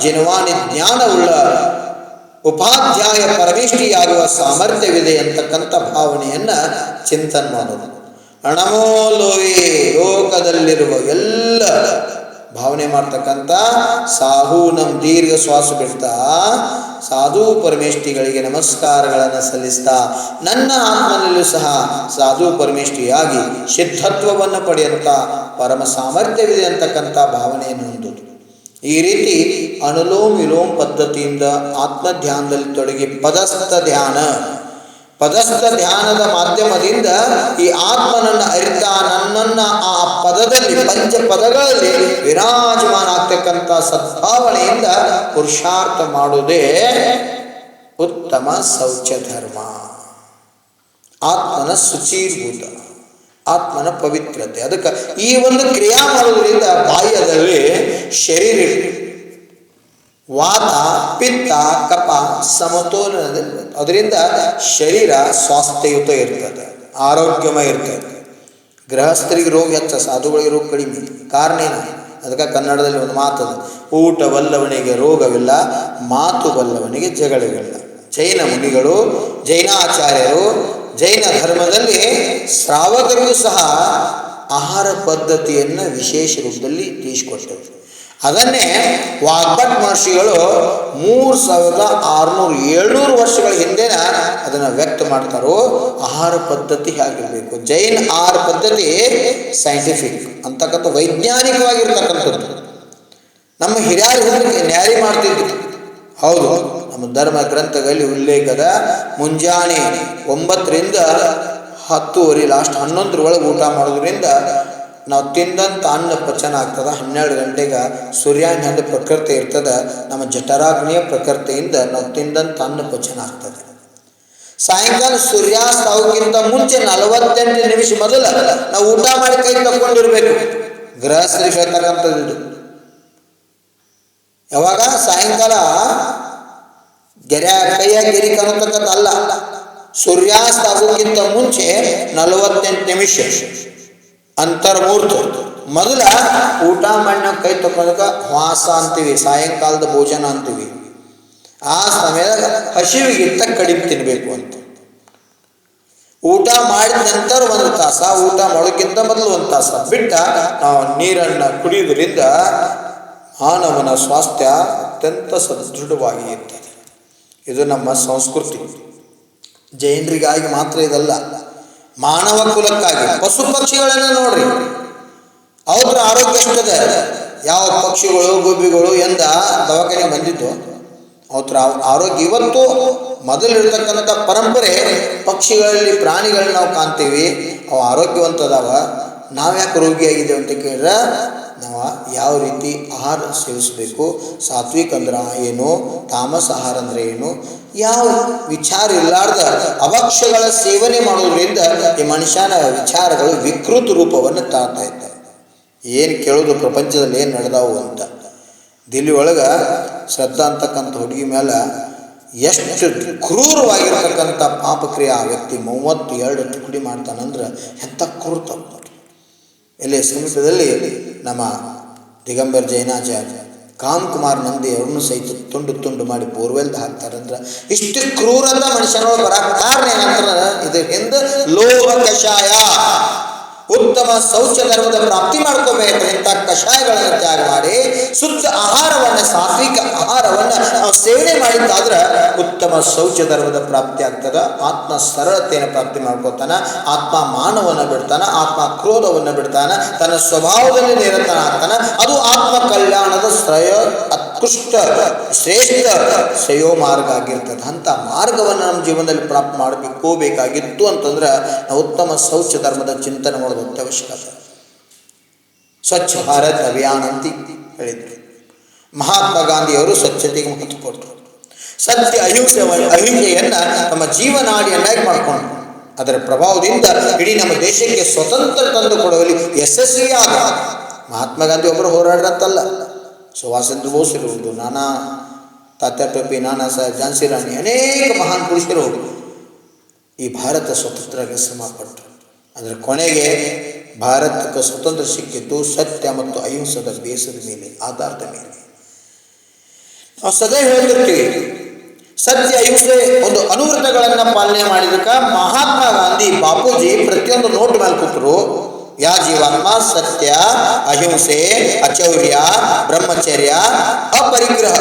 ಜಿನವಾನಿ ಜ್ಞಾನವುಳ್ಳ ಉಪಾಧ್ಯಾಯ ಪರಮೇಷ್ಠಿಯಾಗುವ ಸಾಮರ್ಥ್ಯವಿದೆ ಅಂತಕ್ಕಂಥ ಭಾವನೆಯನ್ನ ಚಿಂತನೆ ಮಾಡೋದು. ನಮೋ ಲೋಯೇ, ಲೋಕದಲ್ಲಿರುವ ಎಲ್ಲ ಭಾವನೆ ಮಾಡ್ತಕ್ಕಂಥ ಸಾಹೂನಂ, ದೀರ್ಘ ಶ್ವಾಸ ಬಿಡ್ತಾ ಸಾಧು ಪರಮೇಷ್ಠಿಗಳಿಗೆ ನಮಸ್ಕಾರಗಳನ್ನು ಸಲ್ಲಿಸ್ತಾ ನನ್ನ ಆತ್ಮನಲ್ಲೂ ಸಹ ಸಾಧು ಪರಮೇಷ್ಠಿಯಾಗಿ ಸಿದ್ಧತ್ವವನ್ನು ಪಡೆಯುತ್ತಾ ಪರಮ ಸಾಮರ್ಥ್ಯವಿದೆ ಅಂತಕ್ಕಂಥ ಭಾವನೆಯನ್ನು ಹೊಂದುವುದು. ಈ ರೀತಿ ಅನುಲೋಮ ವಿಲೋಮ ಪದ್ಧತಿಯಿಂದ ಆತ್ಮಧ್ಯಾನದಲ್ಲಿ ತೊಡಗಿ ಪದಸ್ಥ ಧ್ಯಾನದ ಮಾಧ್ಯಮದಿಂದ ಈ ಆತ್ಮನನ್ನು ಅರಿತಾ ನನ್ನನ್ನು ಆ ಪದದಲ್ಲಿ, ಪಂಚ ಪದಗಳಲ್ಲಿ ವಿರಾಜಮಾನ ಆಗ್ತಕ್ಕಂಥ ಸದ್ಭಾವನೆಯಿಂದ ಪುರುಷಾರ್ಥ ಮಾಡುವುದೇ ಉತ್ತಮ ಶೌಚ ಧರ್ಮ. ಆತ್ಮನ ಶುಚೀರ್ಭೂತ, ಆತ್ಮನ ಪವಿತ್ರತೆ. ಅದಕ್ಕೆ ಈ ಒಂದು ಕ್ರಿಯಾ ಮಾಡೋದ್ರಿಂದ ಬಾಹ್ಯದಲ್ಲಿ ಶರೀರ ವಾತ ಪಿತ್ತ ಕಫ ಸಮತೋಲನದಲ್ಲಿ, ಅದರಿಂದ ಶರೀರ ಸ್ವಾಸ್ಥ್ಯಯುತ ಇರ್ತದೆ, ಆರೋಗ್ಯಮಯ ಇರ್ತದೆ. ಗೃಹಸ್ಥರಿಗೆ ರೋಗ ಹೆಚ್ಚ, ಸಾಧುಗಳಿಗೆ ರೋಗ ಕಡಿಮೆ. ಕಾರಣ ಏನು? ಅದಕ್ಕೆ ಕನ್ನಡದಲ್ಲಿ ಒಂದು ಮಾತದು, ಊಟ ಬಲ್ಲವನಿಗೆ ರೋಗವಿಲ್ಲ, ಮಾತು ಬಲ್ಲವನಿಗೆ ಜಗಳವಿಲ್ಲ. ಜೈನ ಮುನಿಗಳು, ಜೈನಾಚಾರ್ಯರು ಜೈನ ಧರ್ಮದಲ್ಲಿ ಶ್ರಾವಕರಿಗೂ ಸಹ ಆಹಾರ ಪದ್ಧತಿಯನ್ನು ವಿಶೇಷ ರೂಪದಲ್ಲಿ ತಿಳಿಸಿಕೊಟ್ಟರು. ಅದನ್ನೇ ವಾಗ್ಭಟ್ ಮಹರ್ಷಿಗಳು 3600-700 ವರ್ಷಗಳ ಹಿಂದೆನ ಅದನ್ನು ವ್ಯಕ್ತ ಮಾಡ್ತಾರೋ. ಆಹಾರ ಪದ್ಧತಿ ಹೇಗಿರಬೇಕು, ಜೈನ್ ಆಹಾರ ಪದ್ಧತಿ ಸೈಂಟಿಫಿಕ್ ಅಂತಕ್ಕಂಥ ವೈಜ್ಞಾನಿಕವಾಗಿರ್ತಕ್ಕಂಥದ್ದು. ನಮ್ಮ ಹಿರಿಯರು ನ್ಯಾರಿ ಮಾಡ್ತಿದ್ರು. ಹೌದು, ನಮ್ಮ ಧರ್ಮ ಗ್ರಂಥಗಳಲ್ಲಿ ಉಲ್ಲೇಖದ ಮುಂಜಾನೆ 9ರಿಂದ 10:30 ಲಾಸ್ಟ್ 11 ಒಳಗೆ ಊಟ ಮಾಡೋದ್ರಿಂದ ನಾವು ತಿಂದಂಥ ಅನ್ನ ಪಚನ ಆಗ್ತದೆ. 12 ಗಂಟೆಗೆ ಸೂರ್ಯಾನ ಹೆಂಗೆ ಪ್ರಕೃತಿ ಇರ್ತದೆ, ನಮ್ಮ ಜಠರಾಗ್ನಿಯ ಪ್ರಕೃತಿಯಿಂದ ನಾವು ತಿಂದಂಥ ಅನ್ನ ಪಚನ ಆಗ್ತದೆ. ಸಾಯಂಕಾಲ ಸೂರ್ಯಾಸ್ತ ಆಗೋಕ್ಕಿಂತ ಮುಂಚೆ 48 ನಿಮಿಷ ಮೊದಲ ನಾವು ಊಟ ಮಾಡಿ ಕೈ ತಗೊಂಡಿರ್ಬೇಕು. ಗೃಹಸ್ಥರಿಗೆ ಹೇಳ್ತಕ್ಕಂಥದ್ದು ಇದು. ಯಾವಾಗ ಸಾಯಂಕಾಲ ಕೈಯ ಗೆರಿ ಕಾಣತಕ್ಕಂಥ ಅಲ್ಲ, ಸೂರ್ಯಾಸ್ತ ಆಗೋಕ್ಕಿಂತ ಮುಂಚೆ 48 ನಿಮಿಷ ಅಂತರ್ಮೂರ್ತ ಮೊದಲ ಊಟ ಮಾಡಿ ನಾವು ಕೈ ತಕೊಂಡಾಗ ವಾಸ ಅಂತೀವಿ, ಸಾಯಂಕಾಲದ ಭೋಜನ ಅಂತೀವಿ. ಆ ಸಮಯದಾಗ ಹಸಿವಿಗಿಂತ ಕಡಿಮೆ ತಿನ್ನಬೇಕು ಅಂತ. ಊಟ ಮಾಡಿದ ನಂತರ 1 ತಾಸ, ಊಟ ಮಾಡೋಕ್ಕಿಂತ ಮೊದಲು 1 ತಾಸ ಬಿಟ್ಟ ನಾವು ನೀರನ್ನು ಕುಡಿಯೋದ್ರಿಂದ ಮಾನವನ ಸ್ವಾಸ್ಥ್ಯ ಅತ್ಯಂತ ಸದೃಢವಾಗಿ ಇರ್ತದೆ. ಇದು ನಮ್ಮ ಸಂಸ್ಕೃತಿ. ಜೈನರಿಗಾಗಿ ಮಾತ್ರ ಇದಲ್ಲ, ಮಾನವ ಕುಲಕ್ಕಾಗಿ. ಪಶು ಪಕ್ಷಿಗಳನ್ನು ನೋಡ್ರಿ, ಅವ್ರ ಆರೋಗ್ಯ ಎಷ್ಟದ. ಯಾವ ಪಕ್ಷಿಗಳು ಗುಬ್ಬಿಗಳು ಎಂದ ದವಾಖಾನೆ ಬಂದಿದ್ದು ಅವ್ರ ಆರೋಗ್ಯ ಇವತ್ತು. ಮೊದಲಿರ್ತಕ್ಕಂಥ ಪರಂಪರೆ ಪಕ್ಷಿಗಳಲ್ಲಿ ಪ್ರಾಣಿಗಳನ್ನ ನಾವು ಕಾಣ್ತೀವಿ, ಅವು ಆರೋಗ್ಯವಂತದಾವ. ನಾವ್ಯಾಕೆ ರೋಗಿಯಾಗಿದ್ದೇವೆ ಅಂತ ಕೇಳಿದ್ರೆ ನಾವು ಯಾವ ರೀತಿ ಆಹಾರ ಸೇವಿಸಬೇಕು, ಸಾತ್ವಿಕ ಅಂದ್ರೆ ಏನು, ತಾಮಸ ಆಹಾರ ಅಂದರೆ ಏನು, ಯಾವ ವಿಚಾರ ಇರಲಾರ್ದ ಅವಕ್ಷಗಳ ಸೇವನೆ ಮಾಡೋದ್ರಿಂದ ಈ ಮನುಷ್ಯನ ವಿಚಾರಗಳು ವಿಕೃತ ರೂಪವನ್ನು ತಾಳ್ತಾ ಇದ್ದಾರೆ. ಏನು ಕೇಳೋದು ಪ್ರಪಂಚದಲ್ಲಿ ಏನು ನಡೆದಾವು ಅಂತ. ದಿಲ್ಲಿ ಒಳಗೆ ಶ್ರದ್ಧಾ ಅಂತಕ್ಕಂಥ ಹುಡುಗಿ ಮೇಲೆ ಎಷ್ಟು ಕ್ರೂರವಾಗಿರ್ತಕ್ಕಂಥ ಪಾಪಕ್ರಿಯೆ ಆ ವ್ಯಕ್ತಿ 32 ತುಕಡಿ ಮಾಡ್ತಾನಂದ್ರೆ ಎಂಥ ಕ್ರೂರತ. ಇಲ್ಲಿ ಸಮೀಪದಲ್ಲಿ ನಮ್ಮ ದಿಗಂಬರ್ ಜೈನಾಚಾರ್ಯ ಕಾಮ್ಕುಮಾರ್ ನಂದಿ ಅವ್ರನ್ನೂ ಸಹಿತ ತುಂಡು ತುಂಡು ಮಾಡಿ ಬೋರ್ವೆಲ್ದ ಹಾಕ್ತಾರಂದ್ರೆ ಇಷ್ಟು ಕ್ರೂರದ ಮನುಷ್ಯನೊಳಗೆ ಬರಕ್ಕೆ ಕಾರಣ ಏನಂದ್ರೆ ಇದ್ರ ಹಿಂದೆ ಲೋಭ ಕಷಾಯ. ಉತ್ತಮ ಶೌಚ ಧರ್ಮದ ಪ್ರಾಪ್ತಿ ಮಾಡ್ಕೋಬೇಕು. ಇಂಥ ಕಷಾಯಗಳನ್ನು ತ್ಯಾಗ ಮಾಡಿ ಶುದ್ಧ ಆಹಾರವನ್ನು, ಸಾತ್ವಿಕ ಆಹಾರವನ್ನು ನಾವು ಸೇವನೆ ಮಾಡಿದ್ದಾದ್ರೆ ಉತ್ತಮ ಶೌಚ ಧರ್ಮದ ಪ್ರಾಪ್ತಿ ಆಗ್ತದೆ. ಆತ್ಮ ಸರಳತೆಯನ್ನು ಪ್ರಾಪ್ತಿ ಮಾಡ್ಕೋತಾನ, ಆತ್ಮ ಮಾನವನ್ನು ಬಿಡ್ತಾನ, ಆತ್ಮ ಕ್ರೋಧವನ್ನು ಬಿಡ್ತಾನ, ತನ್ನ ಸ್ವಭಾವದಲ್ಲಿ ನಿರತನಾಗ್ತಾನ. ಅದು ಆತ್ಮ ಕಲ್ಯಾಣದ ಉತ್ಕೃಷ್ಟ ಶ್ರೇಷ್ಠ ಶ್ರೇಯೋ ಮಾರ್ಗ ಆಗಿರ್ತದೆ. ಅಂಥ ಮಾರ್ಗವನ್ನು ನಮ್ಮ ಜೀವನದಲ್ಲಿ ಪ್ರಾಪ್ತಿ ಮಾಡಬೇಕಾಗಿತ್ತು ಅಂತಂದ್ರೆ ನಾವು ಉತ್ತಮ ಶೌಚ ಧರ್ಮದ ಚಿಂತನೆ ಮಾಡೋದು ಅತ್ಯವಶ್ಯಕತೆ. ಸ್ವಚ್ಛ ಭಾರತ್ ಅಭಿಯಾನ ಅಂತ ಹೇಳಿದರು. ಮಹಾತ್ಮ ಗಾಂಧಿಯವರು ಸ್ವಚ್ಛತೆಗೆ ಮಹತ್ವ ಕೊಟ್ಟರು. ಸತ್ಯ ಅಹಿಂಸೆಯನ್ನು ನಮ್ಮ ಜೀವನಾಡಿಯನ್ನಾಗಿ ಮಾಡಿಕೊಂಡು ಅದರ ಪ್ರಭಾವದಿಂದ ಇಡೀ ನಮ್ಮ ದೇಶಕ್ಕೆ ಸ್ವತಂತ್ರ ತಂದು ಕೊಡುವಲ್ಲಿ ಯಶಸ್ವಿಯಾದ ಮಹಾತ್ಮ ಗಾಂಧಿ ಒಬ್ಬರು ಹೋರಾಡ್ರಂತಲ್ಲ. ಸುಭಾಷ್ ಚಂದ್ರ ಬೋಸ್ ಇರುವುದು, ನಾನಾ ತಾತ್ಯಾ ಟೋಪಿ, ನಾನಾ ಸಾಹೇಬ್, ಝಾನ್ಸಿ ರಾಣಿ, ಅನೇಕ ಮಹಾನ್ ಪುರುಷರು ಈ ಭಾರತ ಸ್ವತಂತ್ರಕ್ಕೆ ಶ್ರಮ ಪಟ್ಟರು. ಅದರ ಕೊನೆಗೆ ಭಾರತಕ್ಕೆ ಸ್ವತಂತ್ರ ಸಿಕ್ಕಿದ್ದು ಸತ್ಯ ಮತ್ತು ಅಹಿಂಸದ ಬೇಸದ ಮೇಲೆ, ಆಧಾರದ ಮೇಲೆ. ನಾವು ಸದಾ ಹೇಳ್ತಿರ್ತೀವಿ ಸತ್ಯ ಅಹಿಂಸೆ ಒಂದು ಅನುವೃತ್ತಗಳನ್ನು ಪಾಲನೆ ಮಾಡಿದಕ್ಕೆ ಮಹಾತ್ಮ ಗಾಂಧಿ, ಬಾಪೂಜಿ ಪ್ರತಿಯೊಂದು ನೋಟ್ ಮೇಲೆ ಕೂತರು. ಯಾ ಜೀವಾತ್ಮ ಸತ್ಯ, ಅಹಿಂಸೆ, ಅಚೌರ್ಯ, ಬ್ರಹ್ಮಚರ್ಯ, ಅಪರಿಗ್ರಹ,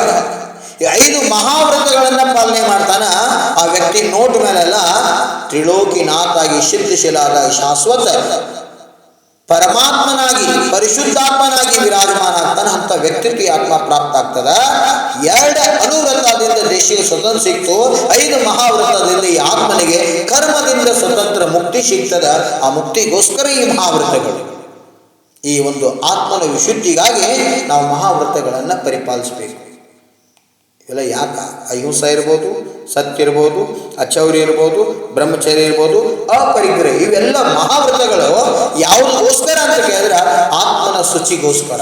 ಈ 5 ಮಹಾವ್ರತಗಳನ್ನು ಪಾಲನೆ ಮಾಡ್ತಾನ ಆ ವ್ಯಕ್ತಿ ನೋಟ್ ಮೇಲೆಲ್ಲ ತ್ರಿಲೋಕಿನಾಥಾಗಿ, ಸಿದ್ಧಶೀಲಾದಾಗಿ, ಶಾಶ್ವತ ಪರಮಾತ್ಮನಾಗಿ, ಪರಿಶುದ್ಧಾತ್ಮನಾಗಿ ವಿರಾಜಮಾನ ಆಗ್ತಾನೆ. ಅಂತ ವ್ಯಕ್ತಿತ್ವ ಆತ್ಮ ಪ್ರಾಪ್ತ ಆಗ್ತದ. 2 ಅನುವ್ರತದಿಂದ ದೇಶಿಗೆ ಸ್ವತಂತ್ರ ಸಿಕ್ತು. 5 ಮಹಾವ್ರತದಿಂದ ಈ ಆತ್ಮನಿಗೆ ಕರ್ಮದಿಂದ ಸ್ವತಂತ್ರ ಮುಕ್ತಿ ಸಿಗ್ತದ. ಆ ಮುಕ್ತಿಗೋಸ್ಕರ ಈ ಮಹಾವ್ರತಗಳು. ಈ ಒಂದು ಆತ್ಮನ ವಿಶುದ್ಧಿಗಾಗಿ ನಾವು ಮಹಾವ್ರತಗಳನ್ನು ಪರಿಪಾಲಿಸಬೇಕು. ಇವೆಲ್ಲ ಯಾಕೆ? ಅಹಿಂಸೆ ಇರ್ಬೋದು, ಸತ್ಯ ಇರ್ಬೋದು, ಅಚೌರ್ಯ ಇರ್ಬೋದು, ಬ್ರಹ್ಮಚರ್ಯ ಇರ್ಬೋದು, ಅಪರಿಗ್ರಹ, ಇವೆಲ್ಲ ಮಹಾವ್ರತಗಳು ಯಾವುದಕ್ಕೋಸ್ಕರ ಅಂತ ಕೇಳಿದ್ರೆ ಆತ್ಮನ ಶುಚಿಗೋಸ್ಕರ.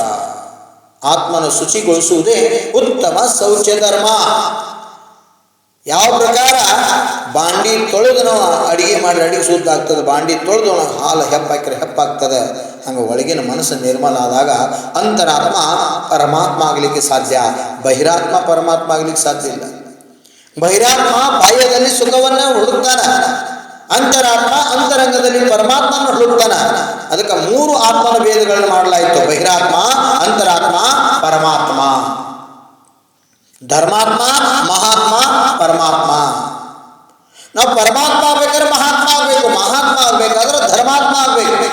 ಆತ್ಮನ ಶುಚಿಗೊಳಿಸುವುದೇ ಉತ್ತಮ ಶೌಚ ಧರ್ಮ. ಯಾವ ಪ್ರಕಾರ ಬಾಂಡಿ ತೊಳೆದು ನಾವು ಅಡಿಗೆ ಮಾಡಿ ಅಡಿಗೆ ಶುದ್ಧ ಆಗ್ತದೆ, ಬಾಂಡಿ ತೊಳೆದು ಹಾಲು ಹೆಪ್ಪಾಕಿದ್ರೆ ಹೆಪ್ಪಾಗ್ತದೆ. ಹಂಗೆ ಒಳಗಿನ ಮನಸ್ಸು ನಿರ್ಮಲ ಆದಾಗ ಅಂತರಾತ್ಮ ಪರಮಾತ್ಮ ಆಗಲಿಕ್ಕೆ ಸಾಧ್ಯ, ಬಹಿರಾತ್ಮ ಪರಮಾತ್ಮ ಆಗಲಿಕ್ಕೆ ಸಾಧ್ಯ ಇಲ್ಲ. ಬಹಿರಾತ್ಮ ಬಾಹ್ಯದಲ್ಲಿ ಸುಖವನ್ನು ಹುಡುಕ್ತಾನ, ಅಂತರಾತ್ಮ ಅಂತರಂಗದಲ್ಲಿ ಪರಮಾತ್ಮನ ಹುಡುಕ್ತಾನ. ಅದಕ್ಕೆ 3 ಆತ್ಮನ ಭೇದಗಳನ್ನು ಮಾಡಲಾಯಿತು: ಬಹಿರಾತ್ಮ, ಅಂತರಾತ್ಮ, ಪರಮಾತ್ಮ. ಧರ್ಮಾತ್ಮ, ಮಹಾತ್ಮ, ಪರಮಾತ್ಮ. ನಾವು ಪರಮಾತ್ಮ ಆಗ್ಬೇಕಾದ್ರೆ ಮಹಾತ್ಮ ಆಗಬೇಕು, ಮಹಾತ್ಮ ಆಗ್ಬೇಕಾದ್ರೆ ಧರ್ಮಾತ್ಮ ಆಗಬೇಕು.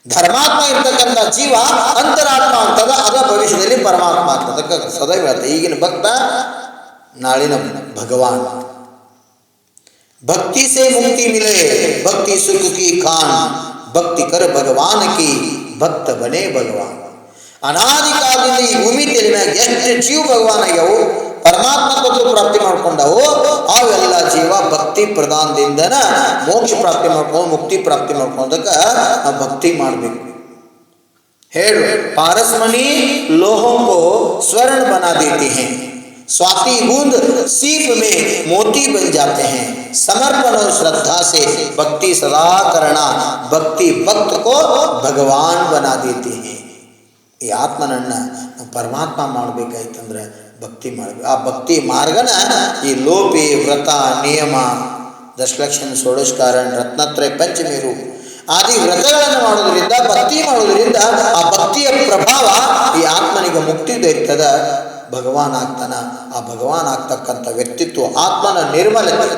ಧರ್ಮಾತ್ಮ ಇರ್ತಕ್ಕಂಥ ಜೀವ ಅಂತರಾತ್ಮ ಆಗ್ತದ, ಅದ ಭವಿಷ್ಯದಲ್ಲಿ ಪರಮಾತ್ಮ ಆಗ್ತದೆ. ಅದಕ್ಕೆ ಸದಾ ಹೇಳ್ತಾರೆ ಈಗಿನ ಭಕ್ತ ನಾಳಿನ ಭಗವಾನ್. ಭಕ್ತಿ ಸೇ ಮುಕ್ತಿ ಮಿಲೆ, ಭಕ್ತಿ ಸುಖ ಕಿ ಖಾನ್, ಭಕ್ತಿ ಕರ ಭಗವಾನ್ ಕಿ, ಭಕ್ತ ಬನೇ ಭಗವಾನ್. ಅನಾದಿ ಕಾಲದಿಂದ ಈ ಭೂಮಿ ತೆಲಿಮ್ಯಾಗ ಎಷ್ಟು ಜೀವ ಭಗವಾನ್ ಆಗ್ಯಾವು, ಪರಮಾತ್ಮ ತತ್ವ ಪ್ರಾಪ್ತಿ ಮಾಡ್ಕೊಂಡವು, ಅವೆಲ್ಲ ಜೀವ ಭಕ್ತಿ ಪ್ರಧಾನದಿಂದನ ಮೋಕ್ಷ ಪ್ರಾಪ್ತಿ ಮಾಡ್ಕೊಂಡು ಮುಕ್ತಿ ಪ್ರಾಪ್ತಿ ಮಾಡ್ಕೊಂಡಕ್ಕೆ ನಾವು ಭಕ್ತಿ ಮಾಡಬೇಕು. ಹೇಳು, ಪಾರಸ್ಮಣಿ लोहों को स्वर्ण बना देते हैं, स्वाति बूंद सीप में मोती बन जाते हैं, समर्पण और श्रद्धा से भक्ति सदा करना भक्ति भक्त को भगवान बना देते हैं. ಈ ಆತ್ಮನನ್ನು ನಾವು ಪರಮಾತ್ಮ ಮಾಡಬೇಕಾಯ್ತಂದ್ರೆ ಭಕ್ತಿ ಮಾಡಬೇಕು. ಆ ಭಕ್ತಿ ಮಾರ್ಗನ ಈ ಲೋಪಿ, ವ್ರತ, ನಿಯಮ, ದಶಲಕ್ಷಣ, ಷೋಡಶಕಾರಣ, ರತ್ನತ್ರಯ, ಪಂಚಮಿ ರೂಪ ಆದಿ ವ್ರತಗಳನ್ನು ಮಾಡೋದ್ರಿಂದ, ಭಕ್ತಿ ಮಾಡೋದ್ರಿಂದ ಆ ಭಕ್ತಿಯ ಪ್ರಭಾವ ಈ ಆತ್ಮನಿಗೆ ಮುಕ್ತಿ ದೊರೀತದ, ಭಗವಾನ್ ಆಗ್ತಾನ. ಆ ಭಗವಾನ್ ಆಗ್ತಕ್ಕಂಥ ವ್ಯಕ್ತಿತ್ವ, ಆತ್ಮನ ನಿರ್ಮಲತೆ,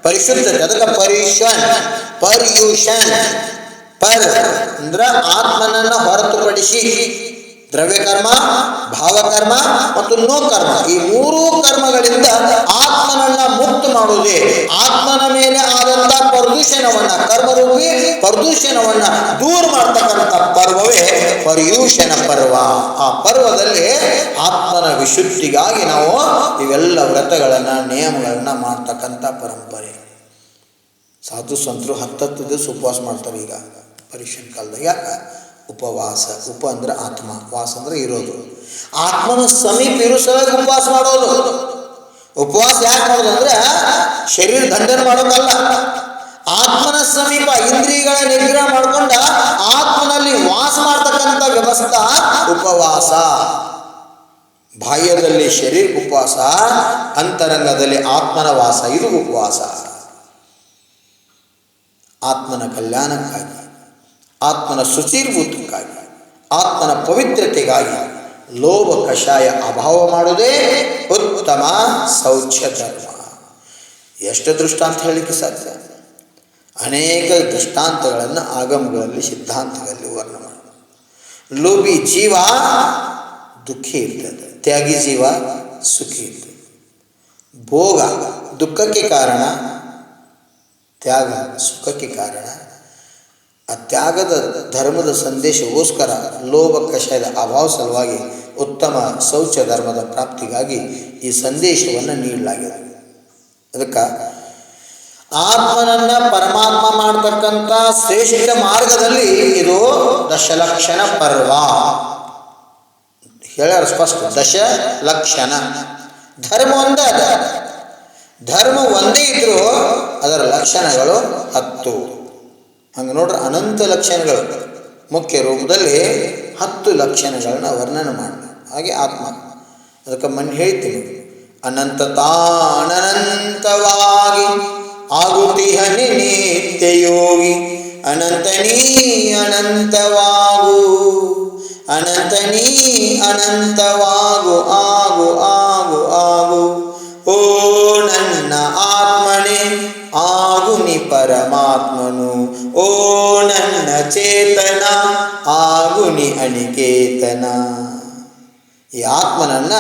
ಪರಿಶುದ್ಧತೆ. ಅದಕ್ಕೆ ಪರ್ಯೂಷನ್. ಪರ್ ಅಂದ್ರೆ ಆತ್ಮನನ್ನು ಹೊರತುಪಡಿಸಿ ದ್ರವ್ಯಕರ್ಮ, ಭಾವಕರ್ಮ ಮತ್ತು ನೋ ಕರ್ಮ, ಈ ಮೂರೂ ಕರ್ಮಗಳಿಂದ ಆತ್ಮನನ್ನ ಮುಕ್ತ ಮಾಡುವುದೇ, ಆತ್ಮನ ಮೇಲೆ ಆದಂತ ಪ್ರದೂಷಣವನ್ನ, ಕರ್ಮರೂಪಿ ಪ್ರದೂಷಣವನ್ನ ದೂರ ಮಾಡ್ತಕ್ಕಂಥ ಪರ್ವವೇ ಪರ್ಯೂಷಣ ಪರ್ವ. ಆ ಪರ್ವದಲ್ಲಿ ಆತ್ಮನ ವಿಶುದ್ಧಿಗಾಗಿ ನಾವು ಇವೆಲ್ಲ ವ್ರತಗಳನ್ನ, ನಿಯಮಗಳನ್ನ ಮಾಡ್ತಕ್ಕಂಥ ಪರಂಪರೆ. ಸಾಧು ಸಂತರು 10 ದಿವಸ ಉಪವಾಸ ಮಾಡ್ತಾರೆ ಈಗ ಪರೀಕ್ಷೆ ಕಾಲದಾಗ. ಯಾಕೆ? ಉಪವಾಸ. ಉಪ ಅಂದ್ರೆ ಆತ್ಮ, ವಾಸ ಅಂದ್ರೆ ಇರೋದು. ಆತ್ಮನ ಸಮೀಪ ಇರೋ ಸಲುವಾಗಿ ಉಪವಾಸ ಮಾಡೋದು. ಉಪವಾಸ ಯಾಕೆ ಮಾಡೋದು ಅಂದ್ರೆ ಶರೀರ ದಂಡನೆ ಮಾಡೋದಲ್ಲ, ಆತ್ಮನ ಸಮೀಪ ಇಂದ್ರಿಯಗಳ ನಿಗ್ರಹ ಮಾಡ್ಕೊಂಡ ಆತ್ಮನಲ್ಲಿ ವಾಸ ಮಾಡ್ತಕ್ಕಂಥ ವ್ಯವಸ್ಥೆ ಉಪವಾಸ. ಬಾಹ್ಯದಲ್ಲಿ ಶರೀರ ಉಪವಾಸ, ಅಂತರಂಗದಲ್ಲಿ ಆತ್ಮನ ವಾಸ, ಇದು ಉಪವಾಸ. ಆತ್ಮನ ಕಲ್ಯಾಣಕ್ಕಾಗಿ, ಆತ್ಮನ ಶುಚಿರ್ಭೂತಕ್ಕಾಗಿ, ಆತ್ಮನ ಪವಿತ್ರತೆಗಾಗಿ ಲೋಭ ಕಷಾಯ ಅಭಾವ ಮಾಡುವುದೇ ಉತ್ತಮ ಶೌಚ ಧರ್ಮ. ಎಷ್ಟು ದೃಷ್ಟಾಂತ ಹೇಳಲಿಕ್ಕೆ ಸಾಧ್ಯ? ಅನೇಕ ದೃಷ್ಟಾಂತಗಳನ್ನು ಆಗಮಗಳಲ್ಲಿ, ಸಿದ್ಧಾಂತಗಳಲ್ಲಿ ವರ್ಣನೆ ಮಾಡಿ. ಲೋಭಿ ಜೀವ ದುಃಖಿ ಇರ್ತದೆ, ತ್ಯಾಗಿ ಜೀವ ಸುಖಿ ಇರ್ತದೆ. ಭೋಗ ದುಃಖಕ್ಕೆ ಕಾರಣ, ತ್ಯಾಗ ಸುಖಕ್ಕೆ ಕಾರಣ. ಆ ತ್ಯಾಗದ ಧರ್ಮದ ಸಂದೇಶಗೋಸ್ಕರ ಲೋಭ ಕಷಾಯದ ಅಭಾವ ಸಲುವಾಗಿ ಉತ್ತಮ ಶೌಚ ಧರ್ಮದ ಪ್ರಾಪ್ತಿಗಾಗಿ ಈ ಸಂದೇಶವನ್ನು ನೀಡಲಾಗಿದೆ. ಅದಕ್ಕೆ ಆತ್ಮನನ್ನ ಪರಮಾತ್ಮ ಮಾಡತಕ್ಕಂಥ ಶ್ರೇಷ್ಠ ಮಾರ್ಗದಲ್ಲಿ ಇದು ದಶಲಕ್ಷಣ ಪರ್ವ. ಹೇಳ್ಯಾರ ಸ್ಪಷ್ಟ, ದಶಲಕ್ಷಣ. ಧರ್ಮ ಒಂದೇ ಅದ, ಧರ್ಮ ಒಂದೇ ಇದ್ರೂ ಅದರ ಲಕ್ಷಣಗಳು 10. ಹಂಗೆ ನೋಡ್ರೆ ಅನಂತ ಲಕ್ಷಣಗಳು, ಮುಖ್ಯ ರೂಪದಲ್ಲಿ 10 ಲಕ್ಷಣಗಳನ್ನ ವರ್ಣನೆ ಮಾಡಿ. ಹಾಗೆ ಆತ್ಮ. ಅದಕ್ಕೆ ಮೊನ್ನೆ ಹೇಳ್ತೀನಿ, ಅನಂತವಾಗಿ ಆಗುತ್ತಿಹನಿ ನಿತ್ಯ ಯೋಗಿ, ಅನಂತನೀ ಅನಂತವಾಗು, ಅನಂತನೀ ಅನಂತವಾಗು, ಆಗು ಆಗು ಆಗು. ಓ ನನ್ನ ಆತ್ಮನೇ ಆಗು ನಿ ಪರಮಾತ್ಮನು, ಓ ನನ್ನ ಚೇತನ ಆಗು ನಿ ಅನಿಕೇತನ. ಈ ಆತ್ಮನನ್ನ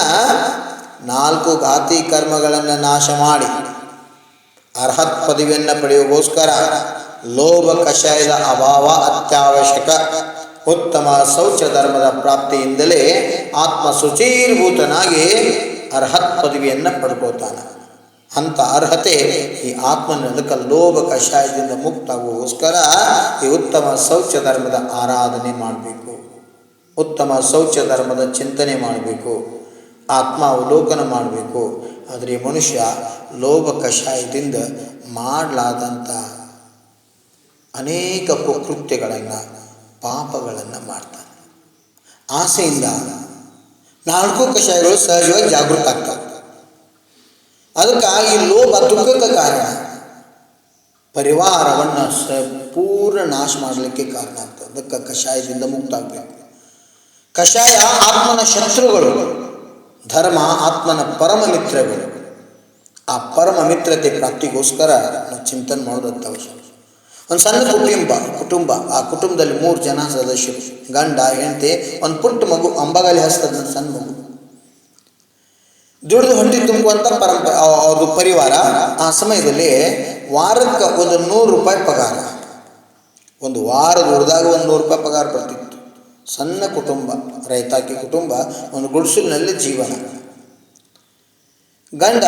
4 ಘಾತಿ ಕರ್ಮಗಳನ್ನು ನಾಶ ಮಾಡಿ ಅರ್ಹತ್ ಪದವಿಯನ್ನು ಪಡೆಯುವಗೋಸ್ಕರ ಲೋಭ ಕಷಾಯದ ಅಭಾವ ಅತ್ಯವಶ್ಯಕ. ಉತ್ತಮ ಶೌಚ ಧರ್ಮದ ಪ್ರಾಪ್ತಿಯಿಂದಲೇ ಆತ್ಮ ಶುಚೀರ್ಭೂತನಾಗಿ ಅರ್ಹತ್ ಪದವಿಯನ್ನು ಪಡ್ಕೋತಾನೆ. ಅಂಥ ಅರ್ಹತೆ ಈ ಆತ್ಮನದಕ್ಕೆ ಲೋಭ ಕಷಾಯದಿಂದ ಮುಕ್ತಾಗುವಗೋಸ್ಕರ ಈ ಉತ್ತಮ ಶೌಚ ಧರ್ಮದ ಆರಾಧನೆ ಮಾಡಬೇಕು, ಉತ್ತಮ ಶೌಚ ಧರ್ಮದ ಚಿಂತನೆ ಮಾಡಬೇಕು, ಆತ್ಮ ಅವಲೋಕನ ಮಾಡಬೇಕು. ಆದರೆ ಈ ಮನುಷ್ಯ ಲೋಭ ಕಷಾಯದಿಂದ ಮಾಡಲಾದಂಥ ಅನೇಕ ಕುಕೃತ್ಯಗಳನ್ನು, ಪಾಪಗಳನ್ನು ಮಾಡ್ತಾನೆ. ಆಸೆಯಿಂದ 4 ಕಷಾಯಗಳು ಸಹಜವಾಗಿ ಜಾಗೃತ ಆಗ್ತವೆ. ಅದಕ್ಕೆ ಈ ಲೋಭ ದುಃಖಕ್ಕೆ ಕಾರಣ, ಪರಿವಾರವನ್ನು ಪೂರ್ಣ ನಾಶ ಮಾಡಲಿಕ್ಕೆ ಕಾರಣ ಆಗ್ತದೆ. ಅದಕ್ಕೆ ಕಷಾಯದಿಂದ ಮುಕ್ತ ಆಗಬೇಕು. ಕಷಾಯ ಆತ್ಮನ ಶತ್ರುಗಳು, ಧರ್ಮ ಆತ್ಮನ ಪರಮ ಮಿತ್ರಗಳು. ಆ ಪರಮ ಮಿತ್ರತೆ ಪ್ರಾಪ್ತಿಗೋಸ್ಕರ ನಾವು ಚಿಂತನೆ ಮಾಡೋದಂತ ಅವಶ್ಯ. ಒಂದು ಸಣ್ಣ ಕುಟುಂಬ, ಆ ಕುಟುಂಬದಲ್ಲಿ 3 ಜನ ಸದಸ್ಯರು, ಗಂಡ ಹೆಂಡತಿ, ಒಂದು ಪುಟ್ಟ ಮಗು, ಅಂಬಗಾಲಿ ಹಸ್ತದ ಸಣ್ಣ ಮಗು. ದುಡಿದು ಹೊಟ್ಟೆ ತುಂಬುವಂಥ ಅವ್ರದ್ದು ಪರಿವಾರ. ಆ ಸಮಯದಲ್ಲಿ ವಾರಕ್ಕೆ ಒಂದು 100 ರೂಪಾಯಿ ಪಗಾರ, ಒಂದು ವಾರ ದುಡ್ದಾಗ ಒಂದು 100 ರೂಪಾಯಿ ಪಗಾರ ಬರ್ತಿತ್ತು. ಸಣ್ಣ ಕುಟುಂಬ, ರೈತಾಕಿ ಕುಟುಂಬ, ಒಂದು ಗುಡಿಸಲಿನಲ್ಲಿ ಜೀವನ. ಗಂಡ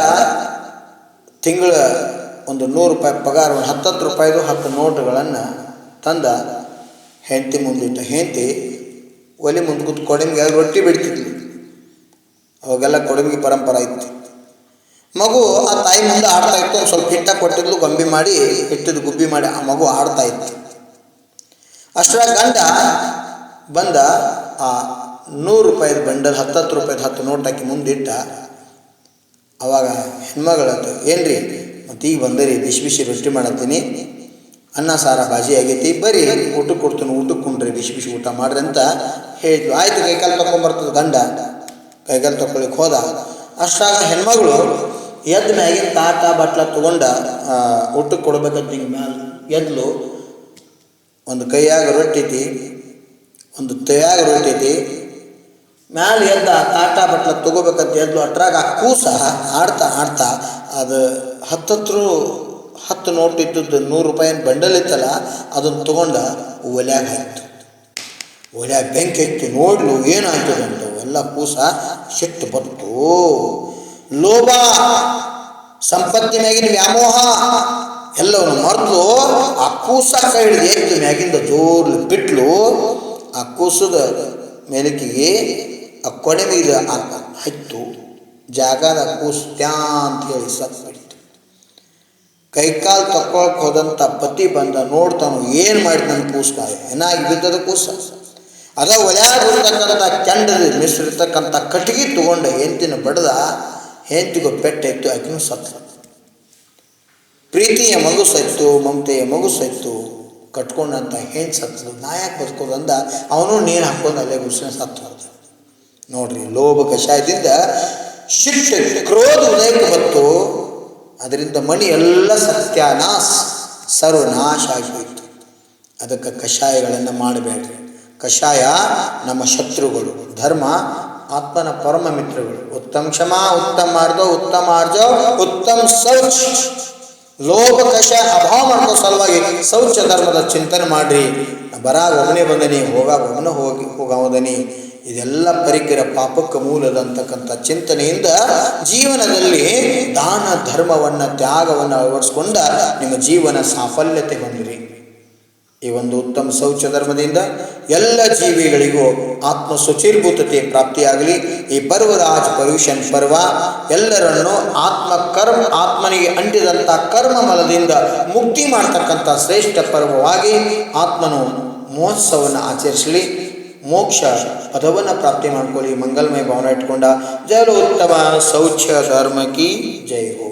ತಿಂಗಳ ಒಂದು 100 ರೂಪಾಯಿ ಪಗಾರ, ಒಂದು 10 ರೂಪಾಯಿದು 10 ನೋಟುಗಳನ್ನು ತಂದ ಹೆಂಡತಿ ಮುಂದಿಟ್ಟ. ಹೆಂಡತಿ ಒಲೆ ಮುಂದೆ ಕೂತು ಕೊಡಂಗೆ ರೊಟ್ಟಿ ಬಿಡ್ತಿದ್ಲು. ಅವಾಗೆಲ್ಲ ಕೊಡಂಗಿ ಪರಂಪರೆ ಇತ್ತು. ಮಗು ಆ ತಾಯಿ ಮುಂದೆ ಆಡ್ತಾ ಇತ್ತು. ಒಂದು ಸ್ವಲ್ಪ ಹಿಟ್ಟ ಕೊಟ್ಟಿದ್ಲು, ಗೊಂಬಿ ಮಾಡಿ ಹಿಟ್ಟಿದ್ದು ಗುಬ್ಬಿ ಮಾಡಿ ಆ ಮಗು ಆಡ್ತಾ ಇತ್ತು. ಅಷ್ಟರ ಗಂಡ ಬಂದ ಆ 100 ರೂಪಾಯಿದ ಬಂಡಲ್ 10 ರೂಪಾಯಿದ 10 ನೋಟ್ ಹಾಕಿ ಮುಂದಿಟ್ಟ. ಅವಾಗ ಹೆಣ್ಮಗಳತ್ತು, ಏನ್ರಿ ಮತ್ತು ಈಗ ಬಂದರಿ, ಬಿಸಿ ಬಿಸಿ ರೊಟ್ಟಿ ಮಾಡತ್ತೀನಿ, ಅನ್ನ ಸಾರ ಬಾಜಿ ಆಗೈತಿ, ಬರೀ ಊಟಕ್ಕೆ ಕೊಡ್ತೀನಿ, ಊಟಕ್ಕೆ ಕುಂಡ್ರಿ, ಬಿಸಿ ಬಿಸಿ ಊಟ ಮಾಡ್ರಿ ಅಂತ ಹೇಳಿದ್ಲು. ಆಯಿತು, ಕೈಕಾಲು ತೊಗೊಂಬರ್ತದೆ ಗಂಡ. ಕೈಕಾಲು ತೊಗೊಳ್ಳಿಕ್ಕೆ ಹೋದ. ಅಷ್ಟಾಗ ಹೆಣ್ಮಗಳು ಎದ್ದ ಮ್ಯಾಗಿನ ತಾಟ ಬಟ್ಲ ತೊಗೊಂಡ ಊಟಕ್ಕೆ ಕೊಡ್ಬೇಕಂತ ಹಿಂಗೆ ಮ್ಯಾಲ ಎದ್ಲು. ಒಂದು ಕೈಯಾಗ ರೊಟ್ಟಿ ಐತಿ, ಒಂದು ತೈಯಾಗ ರೊಟ್ಟಿ ಐತಿ. ಮ್ಯಾಲ ಎದ್ದ ತಾಟ ಬಟ್ಲ ತೊಗೋಬೇಕಂತ ಎದ್ಲು. ಅಟ್ರಾಗ ಆ ಕೂಸ ಆಡ್ತಾ ಆಡ್ತಾ ಅದು 10 ನೋಟ್ ಇದ್ದದ್ದು 100 ರೂಪಾಯಿನ ಬಂಡಲ್ ಇತ್ತಲ್ಲ, ಅದನ್ನು ತೊಗೊಂಡ ಒಲ್ಯಾಗ ಹಾಯ್ತು. ಒಲ್ಯಾಗ ಬೆಂಕಿ ಇತ್ತು. ನೋಡ್ಲು ಏನಾಯ್ತದಂತ ಎಲ್ಲ ಕೂಸ ಸಿಟ್ಟು ಬಂತು. ಲೋಭ, ಸಂಪತ್ತಿ ಮ್ಯಾಗಿನ ವ್ಯಾಮೋಹ ಎಲ್ಲವನ್ನು ಮರೆತು ಆ ಕೂಸ ಕೈ ಹಿಡಿದು ಎದ್ದು ಮ್ಯಾಗಿಂದ ಜೋರ್ಲು ಬಿಟ್ಲು. ಆ ಕೂಸದ ಮೇಲಕ್ಕಿಗೆ ಆ ಕೊಡೆ మీద ಹತ್ತು ಜಾಗದ ಕೂಸು ಟ್ಯಾ ಅಂತ ಹೇಳಿ ಸತ್ತು ಬಿಡ್ತು. ಕೈಕಾಲು ತಕ್ಕೊಳಕ್ಕೆ ಹೋದಂಥ ಪತಿ ಬಂದ, ನೋಡ್ತಾನು ಏನು ಮಾಡಿ ನನ್ನ ಕೂಸ್ಕಾಯ ಏನಾಗಿ ಬಿದ್ದದ ಕೂಸ. ಅದ ಒಳ್ಯಾಗ ಇರ್ತಕ್ಕಂಥ ಕೆಂಡದ ಮಿಶ್ರಿರ್ತಕ್ಕಂಥ ಕಟ್ಟಿಗೆ ತಗೊಂಡ ಹೆಂಡತಿನ ಬಡ್ದ. ಹೆಂಡತಿಗೂ ಪೆಟ್ಟಾಯ್ತು, ಆಕಿನೂ ಸತ್ತು. ಪ್ರೀತಿಯ ಮಗು ಸತ್ತು, ಮಮತೆಯ ಮಗು ಸತ್ತು, ಕಟ್ಕೊಂಡಂಥ ಹೆಣ್ಣು ಸತ್ತು. ನಾ ಯಾಕೆ ಬದುಕೋದು ಅಂದ. ಅವನು ನೀರು ಹಾಕ್ಕೊಂಡು ಅಲ್ಲೇ ಗುಡ್ಸಿನ ಸತ್ತು ಹೋದ. ನೋಡ್ರಿ, ಲೋಭ ಕಷಾಯದಿಂದ ಶಿಟ್ಟು ಕ್ರೋಧ ಉದಯಕ್ಕೆ ಬಂತು. ಅದರಿಂದ ಮಣಿ ಎಲ್ಲ ಸತ್ಯಾನಾಶ ಸರ್ವನಾಶ ಆಗಿಬಿಟ್ಟು. ಅದಕ್ಕೆ ಕಷಾಯಗಳನ್ನು ಮಾಡಬೇಡ್ರಿ. ಕಷಾಯ ನಮ್ಮ ಶತ್ರುಗಳು, ಧರ್ಮ ಆತ್ಮನ ಪರಮ ಮಿತ್ರಗಳು. ಉತ್ತಮ ಕ್ಷಮ, ಉತ್ತಮ ಮಾರ್ಗ, ಉತ್ತಮ ಆರ್ಜ, ಉತ್ತಮ ಶೌಚ. ಲೋಭ ಕಷಾಯ ಅಭಾವ ಮಾಡ್ಕೋ ಸಲುವಾಗಿ ಶೌಚ ಧರ್ಮದ ಚಿಂತನೆ ಮಾಡ್ರಿ. ಬರಾಗ ಒಬ್ಬನೇ ಬಂದನಿ, ಹೋಗಾಗ ಒಬ್ಬನ ಹೋಗವದನಿ. ಇದೆಲ್ಲ ಪರಿಕರ ಪಾಪಕ್ಕೆ ಮೂಲದಂತಕ್ಕಂಥ ಚಿಂತನೆಯಿಂದ ಜೀವನದಲ್ಲಿ ದಾನ ಧರ್ಮವನ್ನು, ತ್ಯಾಗವನ್ನು ಅಳವಡಿಸ್ಕೊಂಡ ನಿಮ್ಮ ಜೀವನ ಸಾಫಲ್ಯತೆ ಹೊಂದಿರಿ. ಈ ಒಂದು ಉತ್ತಮ ಶೌಚ ಧರ್ಮದಿಂದ ಎಲ್ಲ ಜೀವಿಗಳಿಗೂ ಆತ್ಮ ಶುಚಿರ್ಭೂತತೆ ಪ್ರಾಪ್ತಿಯಾಗಲಿ. ಈ ಪರ್ವರಾಜ ಪರ್ಯೂಷನ್ ಪರ್ವ ಎಲ್ಲರನ್ನು ಆತ್ಮನಿಗೆ ಅಂಟಿದಂಥ ಕರ್ಮ ಮಲದಿಂದ ಮುಕ್ತಿ ಮಾಡ್ತಕ್ಕಂಥ ಶ್ರೇಷ್ಠ ಪರ್ವವಾಗಿ ಆತ್ಮನು ಮಹೋತ್ಸವವನ್ನು ಆಚರಿಸಲಿ. ಮೋಕ್ಷ ಪದವನ್ನು ಪ್ರಾಪ್ತಿ ಮಾಡ್ಕೊಳ್ಳಿ. ಮಂಗಲಮಯ ಭಾವನೆ ಇಟ್ಕೊಂಡ ಜಯ ಉತ್ತಮ ಶೌಚ ಧರ್ಮ ಕಿ ಜಯ ಹೋ.